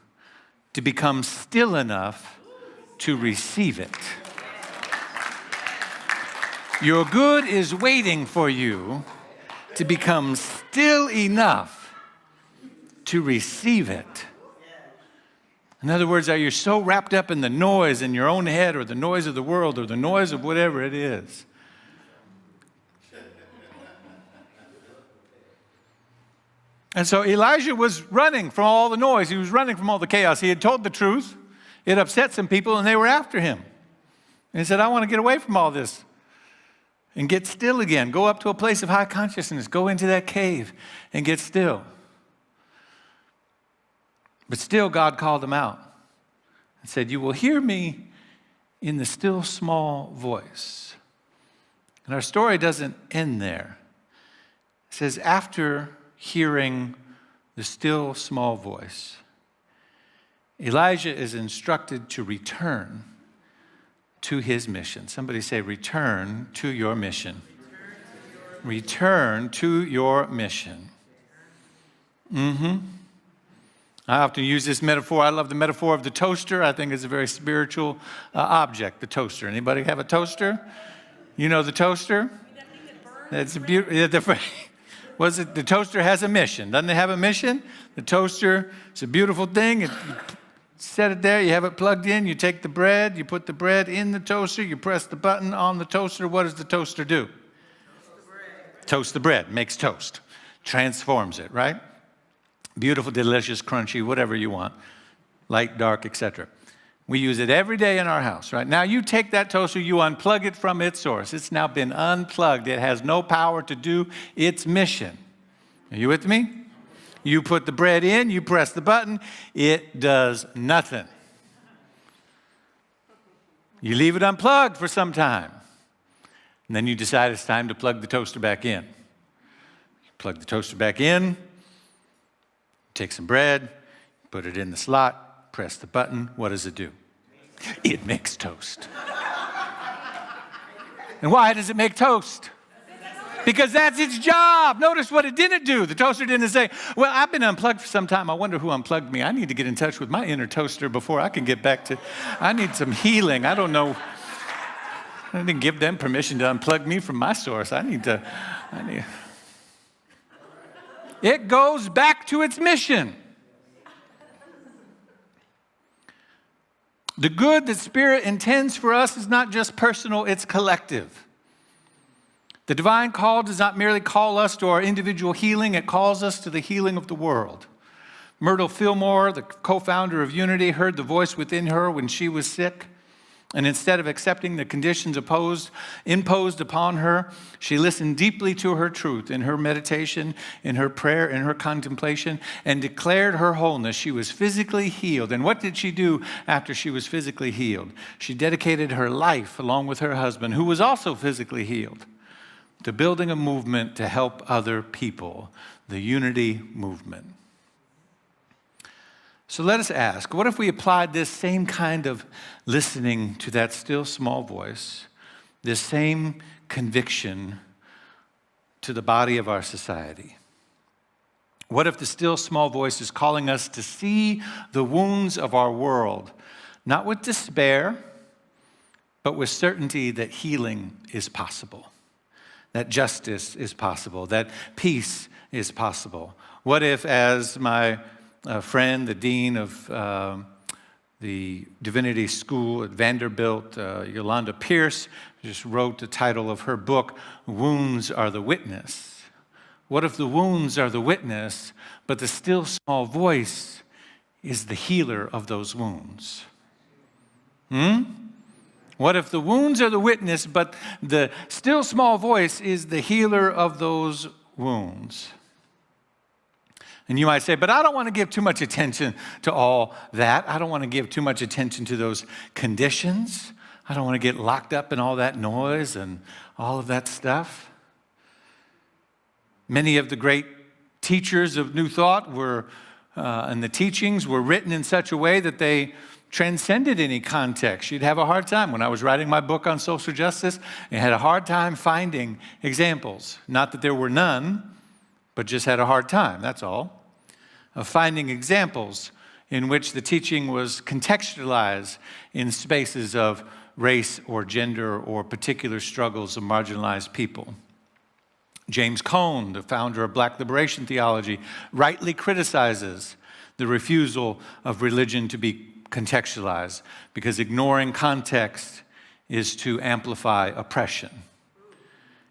to become still enough to receive it. Your good is waiting for you to become still enough to receive it. In other words, are you so wrapped up in the noise in your own head or the noise of the world or the noise of whatever it is? And so Elijah was running from all the noise. He was running from all the chaos. He had told the truth. It upset some people, and they were after him. And he said, I want to get away from all this and get still again. Go up to a place of high consciousness. Go into that cave and get still. But still, God called him out and said, you will hear me in the still small voice. And our story doesn't end there. It says, after hearing the still small voice, Elijah is instructed to return to his mission. Somebody say, return to your mission. Return to your mission. I often use this metaphor. I love the metaphor of the toaster. I think it's a very spiritual object, the toaster. Anybody have a toaster? You know the toaster? That's a beautiful. The toaster has a mission. Doesn't it have a mission? The toaster, it's a beautiful thing. You set it there, you have it plugged in, you take the bread, you put the bread in the toaster, you press the button on the toaster. What does the toaster do? Toast the bread, makes toast, transforms it, right? Beautiful, delicious, crunchy, whatever you want, light, dark, etc. We use it every day in our house, right? Now you take that toaster, you unplug it from its source. It's now been unplugged. It has no power to do its mission. Are you with me? You put the bread in, you press the button, it does nothing. You leave it unplugged for some time. And then you decide it's time to plug the toaster back in. You plug the toaster back in, take some bread, put it in the slot, press the button. What does it do? It makes toast. And why does it make toast? Because that's its job. Notice what it didn't do. The toaster didn't say, well, I've been unplugged for some time. I wonder who unplugged me. I need to get in touch with my inner toaster before I can get back to, I need some healing. I don't know. I didn't give them permission to unplug me from my source. It goes back to its mission. The good that Spirit intends for us is not just personal, it's collective. The divine call does not merely call us to our individual healing, it calls us to the healing of the world. Myrtle Fillmore, the co-founder of Unity, heard the voice within her when she was sick. And instead of accepting the conditions imposed upon her, she listened deeply to her truth in her meditation, in her prayer, in her contemplation, and declared her wholeness. She was physically healed. And what did she do after she was physically healed? She dedicated her life, along with her husband, who was also physically healed, to building a movement to help other people, the Unity movement. So let us ask, what if we applied this same kind of listening to that still small voice, this same conviction to the body of our society? What if the still small voice is calling us to see the wounds of our world, not with despair, but with certainty that healing is possible, that justice is possible, that peace is possible? What if, as my friend, the dean of the Divinity School at Vanderbilt, Yolanda Pierce, just wrote the title of her book, Wounds Are the Witness. What if the wounds are the witness, but the still small voice is the healer of those wounds? What if the wounds are the witness, but the still small voice is the healer of those wounds? And you might say, but I don't want to give too much attention to all that. I don't want to give too much attention to those conditions. I don't want to get locked up in all that noise and all of that stuff. Many of the great teachers of New Thought and the teachings were written in such a way that they transcended any context. You'd have a hard time. When I was writing my book on social justice, I had a hard time finding examples. Not that there were none, but just had a hard time, that's all, of finding examples in which the teaching was contextualized in spaces of race or gender or particular struggles of marginalized people. James Cone, the founder of Black liberation theology, rightly criticizes the refusal of religion to be contextualized because ignoring context is to amplify oppression.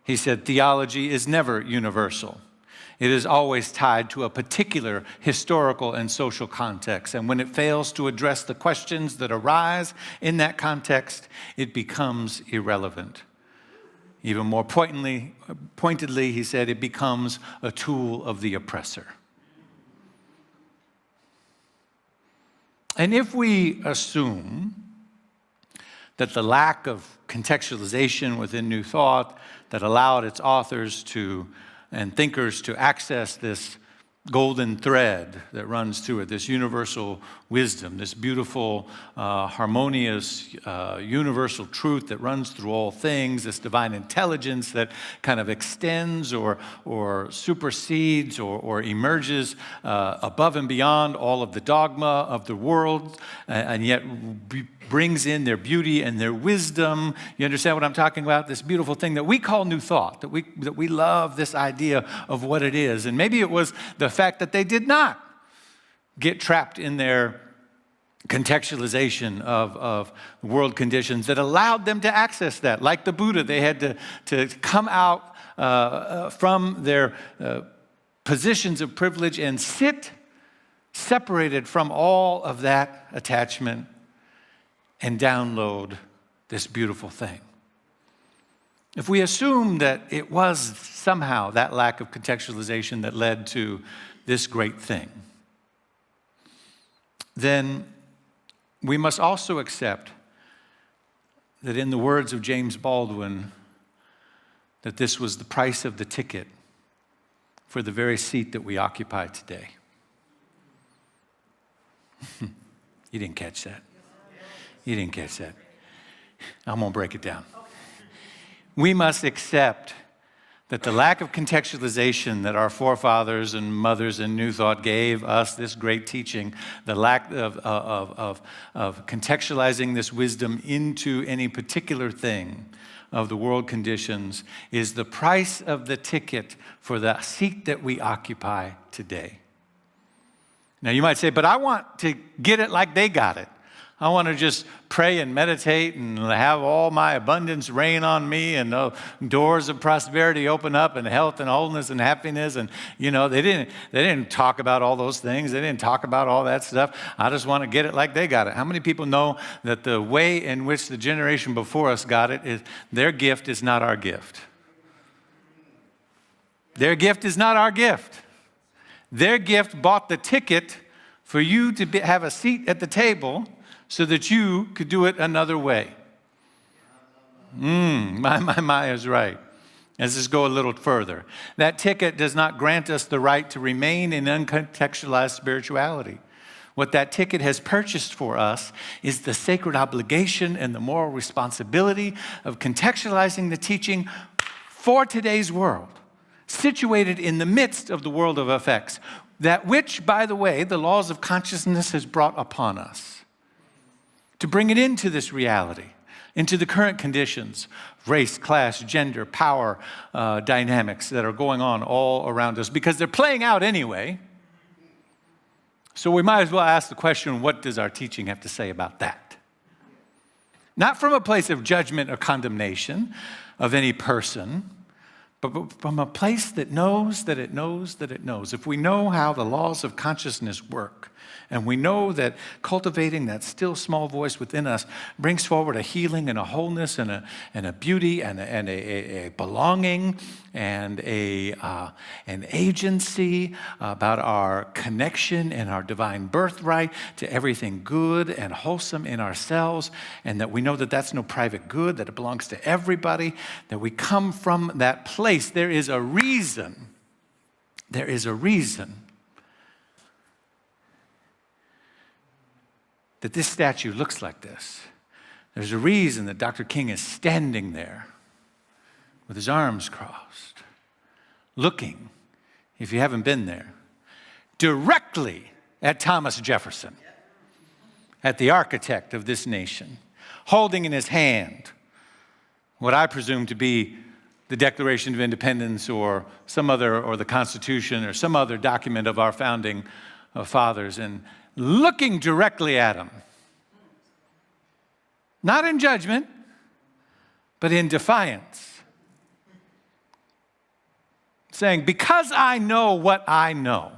He said, theology is never universal. It is always tied to a particular historical and social context. And when it fails to address the questions that arise in that context, it becomes irrelevant. Even more pointedly, he said, it becomes a tool of the oppressor. And if we assume that the lack of contextualization within New Thought that allowed its authors to and thinkers to access this golden thread that runs through it, this universal wisdom, this beautiful, harmonious, universal truth that runs through all things, this divine intelligence that kind of extends or supersedes or emerges above and beyond all of the dogma of the world, and yet brings in their beauty and their wisdom. You understand what I'm talking about? This beautiful thing that we call New Thought, that we love this idea of what it is. And maybe it was the fact that they did not get trapped in their contextualization of world conditions that allowed them to access that. Like the Buddha, they had to come out from their positions of privilege and sit separated from all of that attachment and download this beautiful thing. If we assume that it was somehow that lack of contextualization that led to this great thing, then we must also accept that, in the words of James Baldwin, that this was the price of the ticket for the very seat that we occupy today. You didn't catch that. You didn't catch that. I'm going to break it down. We must accept that the lack of contextualization that our forefathers and mothers in New Thought gave us, this great teaching, the lack of contextualizing this wisdom into any particular thing of the world conditions, is the price of the ticket for the seat that we occupy today. Now you might say, but I want to get it like they got it. I want to just pray and meditate and have all my abundance rain on me and the doors of prosperity open up and health and wholeness and happiness. And, you know, they didn't talk about all those things. They didn't talk about all that stuff. I just want to get it like they got it. How many people know that the way in which the generation before us got it is their gift is not our gift? Their gift is not our gift. Their gift bought the ticket for you to have a seat at the table so that you could do it another way. My is right. Let's just go a little further. That ticket does not grant us the right to remain in uncontextualized spirituality. What that ticket has purchased for us is the sacred obligation and the moral responsibility of contextualizing the teaching for today's world, situated in the midst of the world of effects, that which, by the way, the laws of consciousness has brought upon us. To bring it into this reality, into the current conditions, race, class, gender, power dynamics that are going on all around us, because they're playing out anyway. So we might as well ask the question, what does our teaching have to say about that? Not from a place of judgment or condemnation of any person, but from a place that knows that it knows that it knows. If we know how the laws of consciousness work, and we know that cultivating that still small voice within us brings forward a healing and a wholeness and a beauty and a belonging and an agency about our connection and our divine birthright to everything good and wholesome in ourselves, and that we know that that's no private good, that it belongs to everybody, that we come from that place. There is a reason that this statue looks like this. There's a reason that Dr. King is standing there with his arms crossed, looking, if you haven't been there, directly at Thomas Jefferson, at the architect of this nation, holding in his hand what I presume to be the Declaration of Independence or the Constitution or some other document of our founding fathers, and looking directly at him. Not in judgment, but in defiance. Saying, because I know what I know,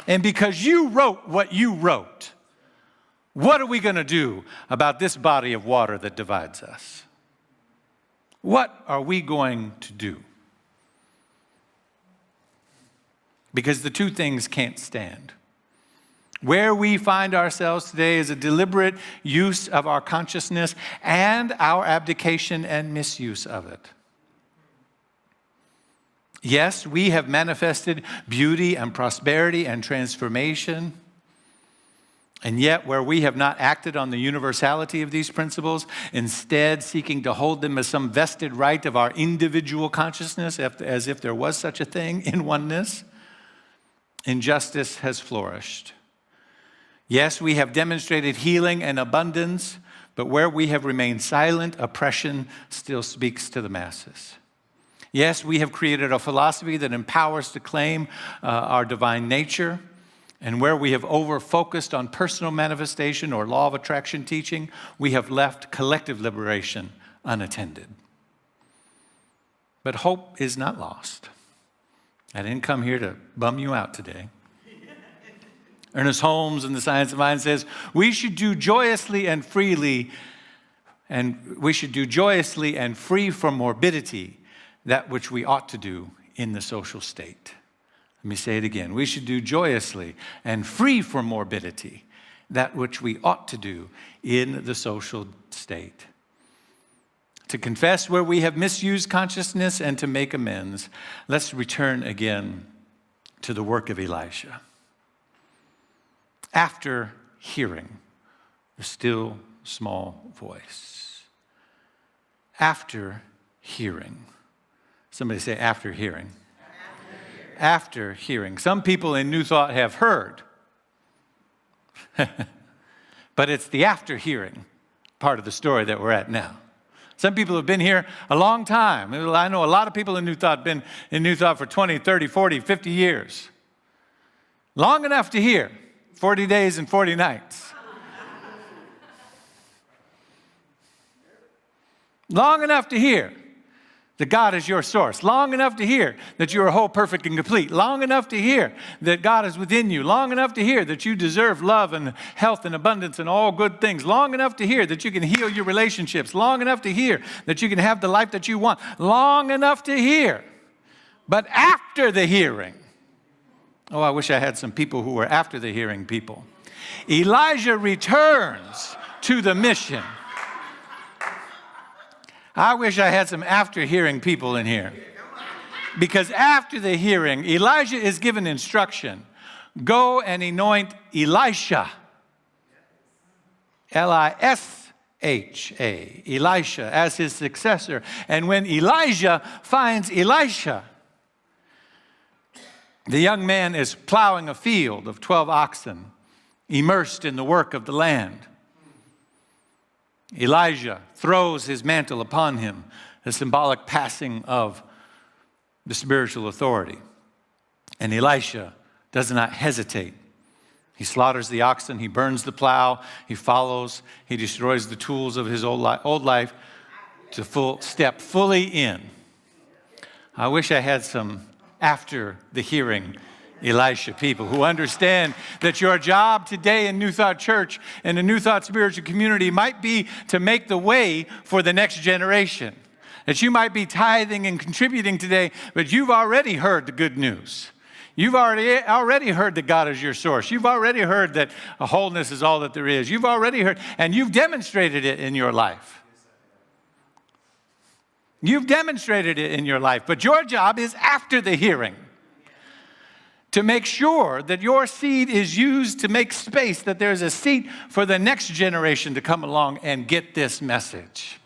and because you wrote what you wrote, what are we going to do about this body of water that divides us? What are we going to do? Because the two things can't stand. Where we find ourselves today is a deliberate use of our consciousness and our abdication and misuse of it. Yes, we have manifested beauty and prosperity and transformation. And yet, where we have not acted on the universality of these principles, instead seeking to hold them as some vested right of our individual consciousness, as if there was such a thing in oneness, injustice has flourished. Yes, we have demonstrated healing and abundance, but where we have remained silent, oppression still speaks to the masses. Yes, we have created a philosophy that empowers to claim our divine nature, and where we have over-focused on personal manifestation or law of attraction teaching, we have left collective liberation unattended. But hope is not lost. I didn't come here to bum you out today. Ernest Holmes in The Science of Mind says, we should do joyously and freely, and we should do joyously and free from morbidity that which we ought to do in the social state. Let me say it again. We should do joyously and free from morbidity that which we ought to do in the social state. To confess where we have misused consciousness and to make amends, let's return again to the work of Elisha. After hearing the still small voice. After hearing. Somebody say after hearing. After hearing. Some people in New Thought have heard. But it's the after hearing part of the story that we're at now. Some people have been here a long time. I know a lot of people in New Thought have been in New Thought for 20, 30, 40, 50 years. Long enough to hear 40 days and 40 nights. Long enough to hear that God is your source. Long enough to hear that you are whole, perfect, and complete. Long enough to hear that God is within you. Long enough to hear that you deserve love and health and abundance and all good things. Long enough to hear that you can heal your relationships. Long enough to hear that you can have the life that you want. Long enough to hear. But after the hearing, oh, I wish I had some people who were after the hearing people. Elijah returns to the mission. I wish I had some after hearing people in here. Because after the hearing, Elijah is given instruction. Go and anoint Elisha. Elisha. Elisha as his successor. And when Elijah finds Elisha, the young man is plowing a field of 12 oxen, immersed in the work of the land. Elijah throws his mantle upon him, the symbolic passing of the spiritual authority. And Elisha does not hesitate. He slaughters the oxen, he burns the plow, he follows, he destroys the tools of his old life to step fully in. I wish I had some after the hearing Elisha people who understand that your job today in New Thought Church and the New Thought spiritual community might be to make the way for the next generation. That you might be tithing and contributing today, but you've already heard the good news. You've already heard that God is your source. You've already heard that wholeness is all that there is. You've already heard, and you've demonstrated it in your life. You've demonstrated it in your life, but your job is after the hearing. To make sure that your seed is used to make space, that there's a seat for the next generation to come along and get this message.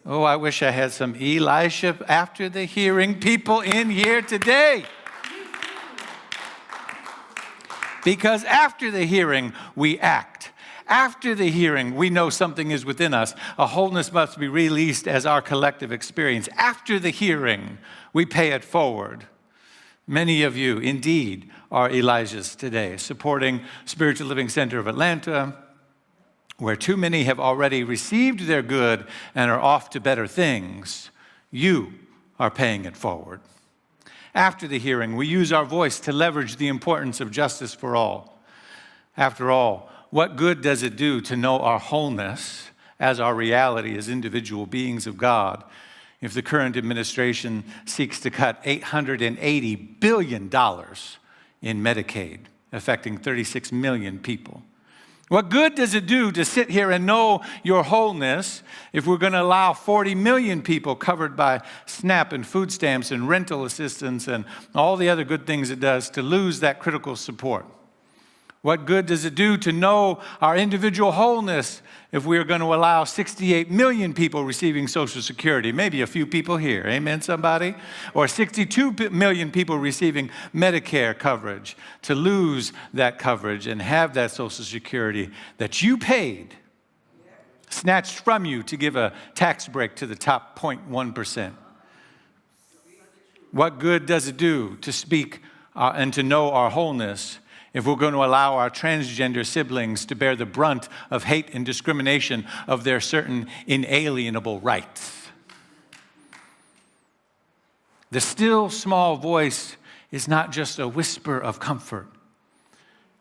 Oh, I wish I had some Elisha after the hearing people in here today. Because after the hearing, we act. After the hearing, we know something is within us. A wholeness must be released as our collective experience. After the hearing, we pay it forward. Many of you, indeed, are Elijahs today, supporting Spiritual Living Center of Atlanta, where too many have already received their good and are off to better things. You are paying it forward. After the hearing, we use our voice to leverage the importance of justice for all. After all, what good does it do to know our wholeness as our reality as individual beings of God if the current administration seeks to cut $880 billion in Medicaid affecting 36 million people. What good does it do to sit here and know your wholeness if we're going to allow 40 million people covered by SNAP and food stamps and rental assistance and all the other good things it does to lose that critical support? What good does it do to know our individual wholeness if we are going to allow 68 million people receiving Social Security? Maybe a few people here, amen, somebody? Or 62 million people receiving Medicare coverage, to lose that coverage and have that Social Security that you paid, snatched from you to give a tax break to the top 0.1%. What good does it do to speak and to know our wholeness if we're going to allow our transgender siblings to bear the brunt of hate and discrimination of their certain inalienable rights? The still small voice is not just a whisper of comfort.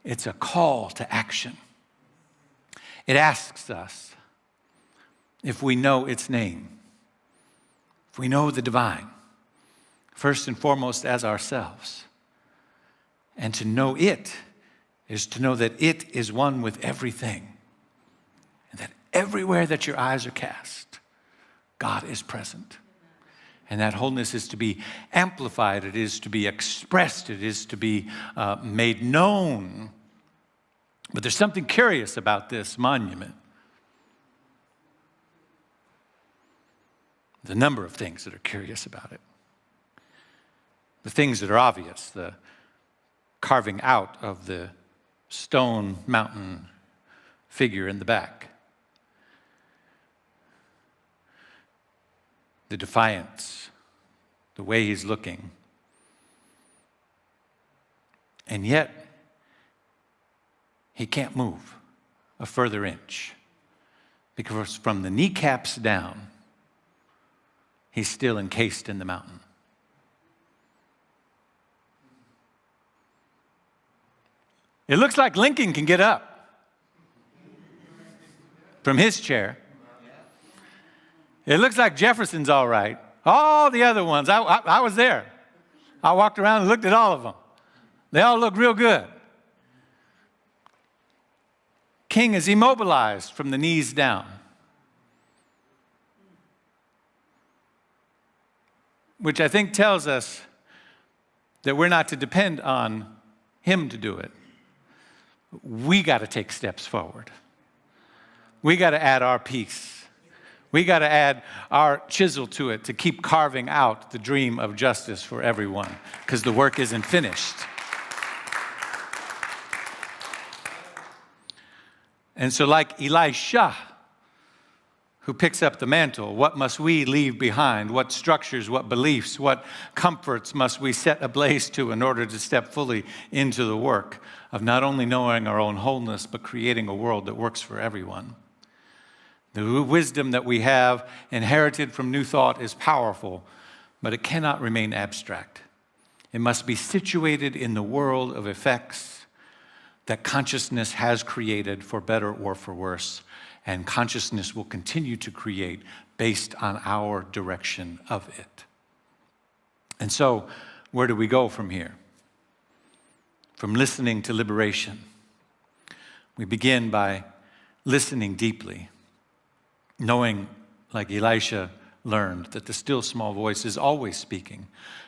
It's a call to action. It asks us if we know its name, if we know the divine, first and foremost as ourselves. And to know it is to know that it is one with everything. And that everywhere that your eyes are cast, God is present. And that wholeness is to be amplified. It is to be expressed. It is to be made known. But there's something curious about this monument. The number of things that are curious about it. The things that are obvious, the carving out of the stone mountain figure in the back. The defiance, the way he's looking. And yet, he can't move a further inch because from the kneecaps down, he's still encased in the mountain. It looks like Lincoln can get up from his chair. It looks like Jefferson's all right. All the other ones, I was there. I walked around and looked at all of them. They all look real good. King is immobilized from the knees down. Which I think tells us that we're not to depend on him to do it. We got to take steps forward. We got to add our piece. We got to add our chisel to it to keep carving out the dream of justice for everyone, because the work isn't finished. And so like Elisha, who picks up the mantle, what must we leave behind? What structures, what beliefs, what comforts must we set ablaze to in order to step fully into the work of not only knowing our own wholeness, but creating a world that works for everyone? The wisdom that we have inherited from New Thought is powerful, but it cannot remain abstract. It must be situated in the world of effects that consciousness has created, for better or for worse. And consciousness will continue to create based on our direction of it. And so, where do we go from here? From listening to liberation, we begin by listening deeply, knowing, like Elisha learned, that the still small voice is always speaking,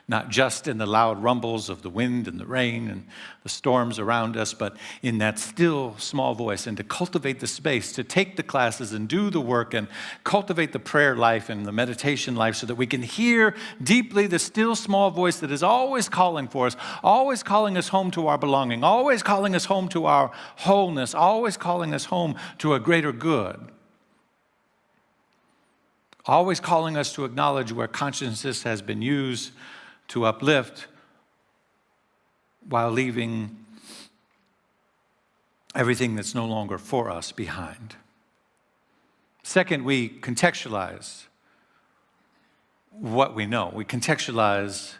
not just in the loud rumbles of the wind and the rain and the storms around us, but in that still small voice, and to cultivate the space, to take the classes and do the work and cultivate the prayer life and the meditation life so that we can hear deeply the still small voice that is always calling for us, always calling us home to our belonging, always calling us home to our wholeness, always calling us home to a greater good. Always calling us to acknowledge where consciousness has been used to uplift while leaving everything that's no longer for us behind. Second, we contextualize what we know. We contextualize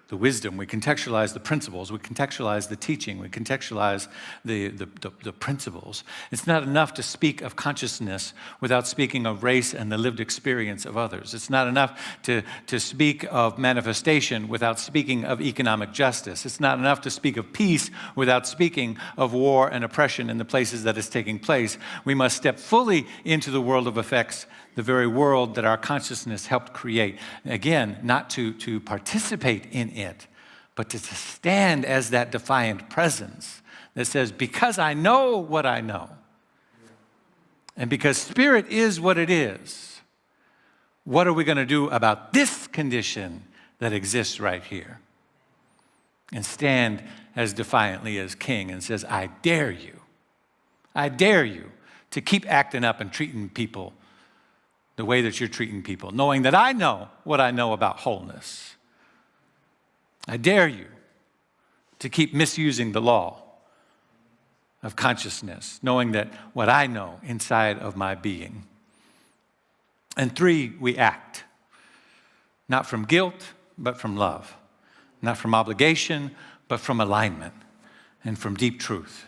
the wisdom, we contextualize the principles, we contextualize the teaching, we contextualize the principles. It's not enough to speak of consciousness without speaking of race and the lived experience of others. It's not enough to speak of manifestation without speaking of economic justice. It's not enough to speak of peace without speaking of war and oppression in the places that is taking place. We must step fully into the world of effects, the very world that our consciousness helped create. Again, not to participate in it, but to stand as that defiant presence that says, because I know what I know, and because spirit is what it is, what are we going to do about this condition that exists right here? And stand as defiantly as king and says, I dare you to keep acting up and treating people the way that you're treating people, knowing that I know what I know about wholeness. I dare you to keep misusing the law of consciousness, knowing that what I know inside of my being. And 3, we act, not from guilt, but from love, not from obligation, but from alignment, and from deep truth,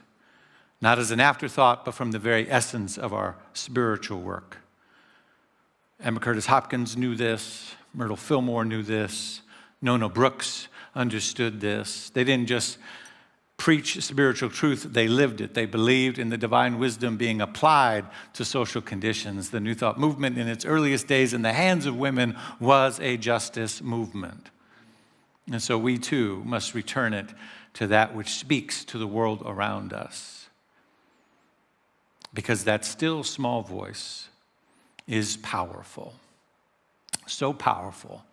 not as an afterthought, but from the very essence of our spiritual work. Emma Curtis Hopkins knew this. Myrtle Fillmore knew this. Nona Brooks understood this. They didn't just preach spiritual truth, they lived it. They believed in the divine wisdom being applied to social conditions. The New Thought movement in its earliest days in the hands of women was a justice movement. And so we too must return it to that which speaks to the world around us. Because that still small voice is powerful, so powerful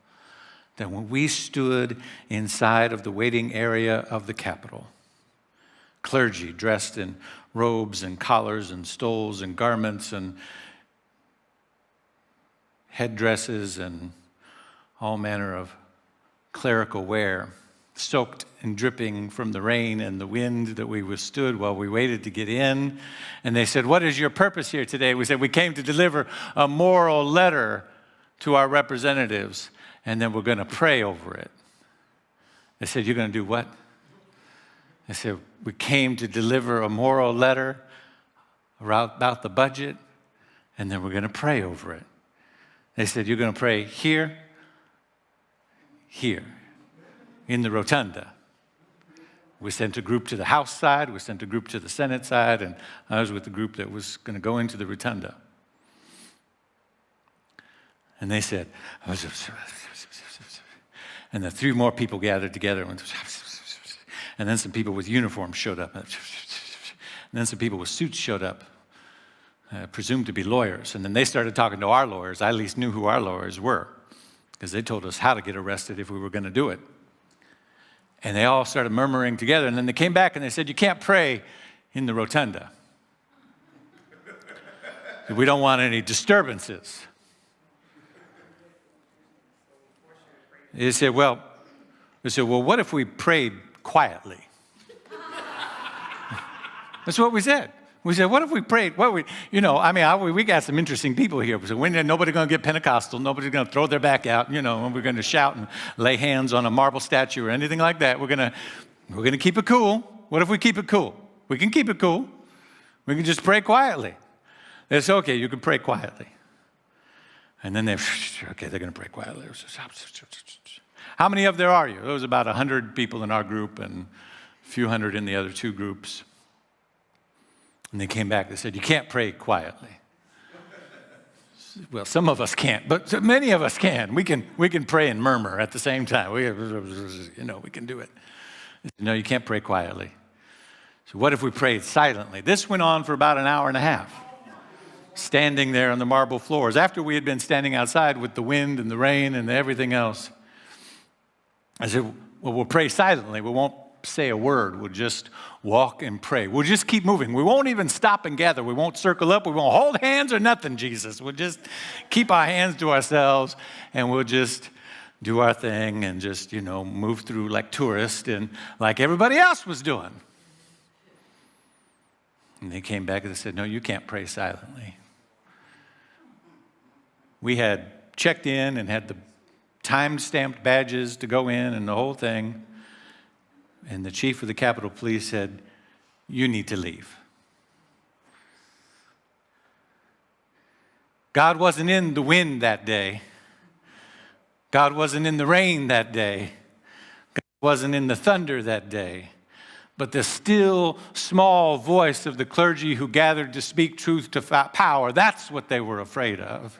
that when we stood inside of the waiting area of the Capitol, clergy dressed in robes and collars and stoles and garments and headdresses and all manner of clerical wear, soaked and dripping from the rain and the wind that we withstood while we waited to get in. And they said, what is your purpose here today? We said, we came to deliver a moral letter to our representatives, and then we're going to pray over it. They said, you're going to do what? I said, we came to deliver a moral letter about the budget, and then we're going to pray over it. They said, you're going to pray here, in the rotunda. We sent a group to the House side, we sent a group to the Senate side, and I was with the group that was going to go into the rotunda. And they said, and then 3 more people gathered together, and then some people with uniforms showed up, and then some people with suits showed up, presumed to be lawyers, and then they started talking to our lawyers. I at least knew who our lawyers were, because they told us how to get arrested if we were going to do it. And they all started murmuring together, and then they came back and they said, you can't pray in the rotunda. We don't want any disturbances. They said, well, what if we prayed quietly? That's what we said. We said, what if we prayed? We got some interesting people here. We said, nobody's going to get Pentecostal. Nobody's going to throw their back out, and we're going to shout and lay hands on a marble statue or anything like that. We're going to keep it cool. What if we keep it cool? We can keep it cool. We can just pray quietly. They said, okay, you can pray quietly. And then they're going to pray quietly. How many of there are you? There was about 100 people in our group and a few hundred in the other 2 groups. And they came back, they said, you can't pray quietly. Well, some of us can't, but many of us can. We can pray and murmur at the same time. We can do it. No, you can't pray quietly. So what if we prayed silently? This went on for about an hour and a half, standing there on the marble floors, after we had been standing outside with the wind and the rain and everything else. I said, well, we'll pray silently. We won't say a word. We'll just walk and pray. We'll just keep moving. We won't even stop and gather. We won't circle up. We won't hold hands or nothing, Jesus. We'll just keep our hands to ourselves, and we'll just do our thing and just, move through like tourists and like everybody else was doing. And they came back and they said, no, you can't pray silently. We had checked in and had the time-stamped badges to go in and the whole thing. And the chief of the Capitol Police said, "You need to leave." God wasn't in the wind that day. God wasn't in the rain that day. God wasn't in the thunder that day. But the still, small voice of the clergy who gathered to speak truth to power, that's what they were afraid of.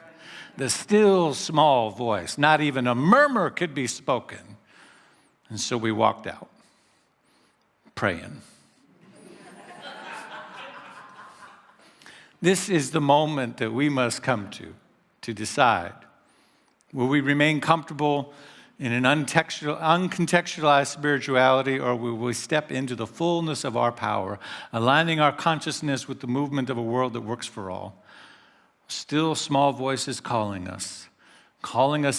The still, small voice. Not even a murmur could be spoken. And so we walked out, praying. This is the moment that we must come to decide. Will we remain comfortable in an uncontextualized spirituality, or will we step into the fullness of our power, aligning our consciousness with the movement of a world that works for all? Still small voices calling us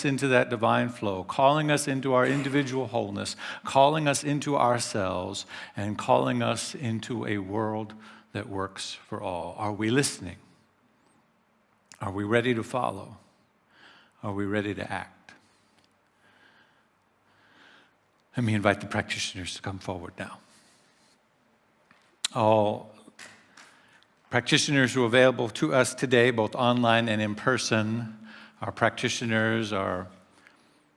into that divine flow, calling us into our individual wholeness, calling us into ourselves, and calling us into a world that works for all. Are we listening? Are we ready to follow? Are we ready to act? Let me invite the practitioners to come forward now. All practitioners who are available to us today, both online and in person. Our practitioners are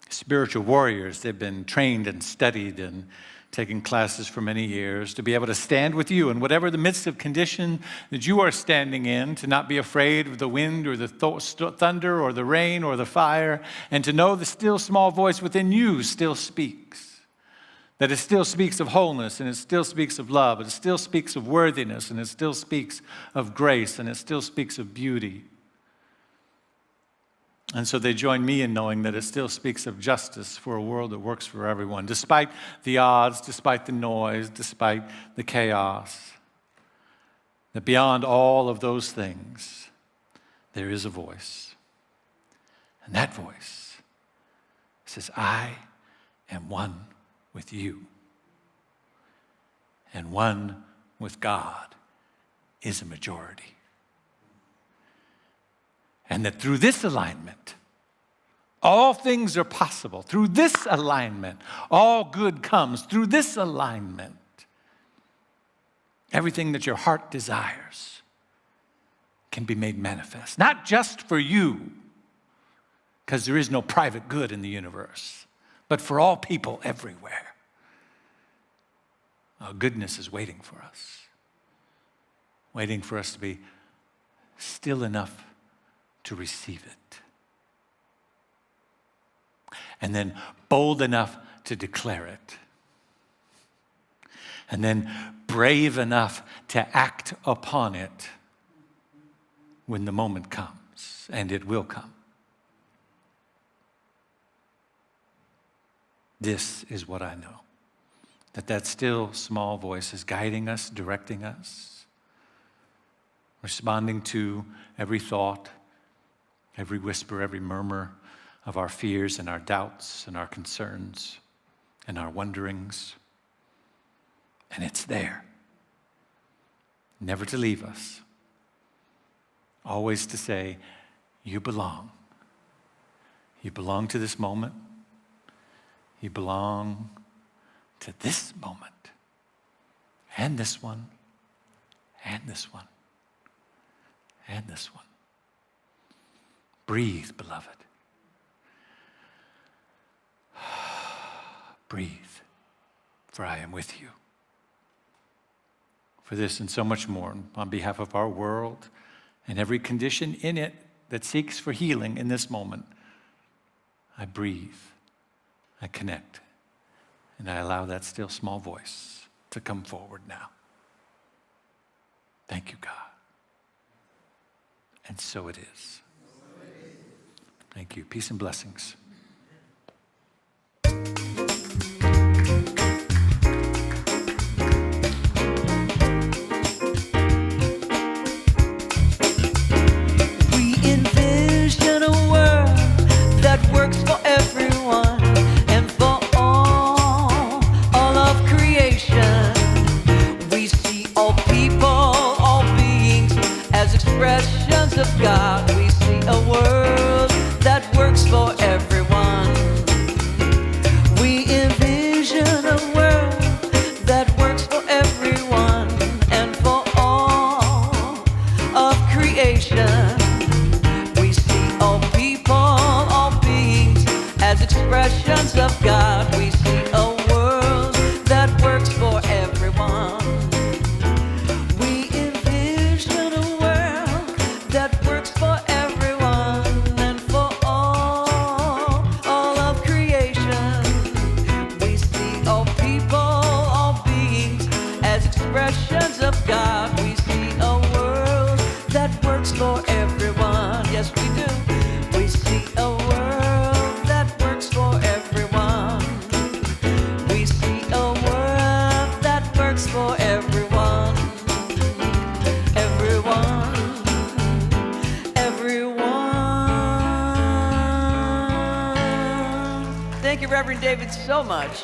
spiritual warriors. They've been trained and studied and taken classes for many years to be able to stand with you in whatever the midst of condition that you are standing in, to not be afraid of the wind or the thunder or the rain or the fire, and to know the still small voice within you still speaks. That it still speaks of wholeness, and it still speaks of love, and it still speaks of worthiness, and it still speaks of grace, and it still speaks of beauty. And so they join me in knowing that it still speaks of justice for a world that works for everyone, despite the odds, despite the noise, despite the chaos. That beyond all of those things, there is a voice. And that voice says, "I am one with you. And one with God is a majority." And that through this alignment, all things are possible. Through this alignment, all good comes. Through this alignment, everything that your heart desires can be made manifest. Not just for you, because there is no private good in the universe, but for all people everywhere. Goodness is waiting for us to be still enough to receive it. And then bold enough to declare it. And then brave enough to act upon it when the moment comes, and it will come. This is what I know, that still small voice is guiding us, directing us, responding to every thought, every whisper, every murmur of our fears and our doubts and our concerns and our wonderings. And it's there, never to leave us, always to say, "You belong. You belong to this moment. You belong to this moment, and this one, and this one, and this one." Breathe, beloved. Breathe, for I am with you. For this and so much more, on behalf of our world and every condition in it that seeks for healing in this moment, I breathe, I connect, and I allow that still small voice to come forward now. Thank you, God. And so it is. Thank you. Peace and blessings. We envision a world that works for everyone and for all of creation. We see all people, all beings as expressions of God. We see a world that works for everyone. creation. We see all people, all beings as expressions of God. We see a world that works for everyone. We envision a world that works for everyone and for all of creation. We see all people, all beings as expressions of God. We see a world that works for everyone. Yes, we do. We see a world that works for everyone. We see a world that works for everyone. Everyone. Everyone. Thank you, Reverend David, so much.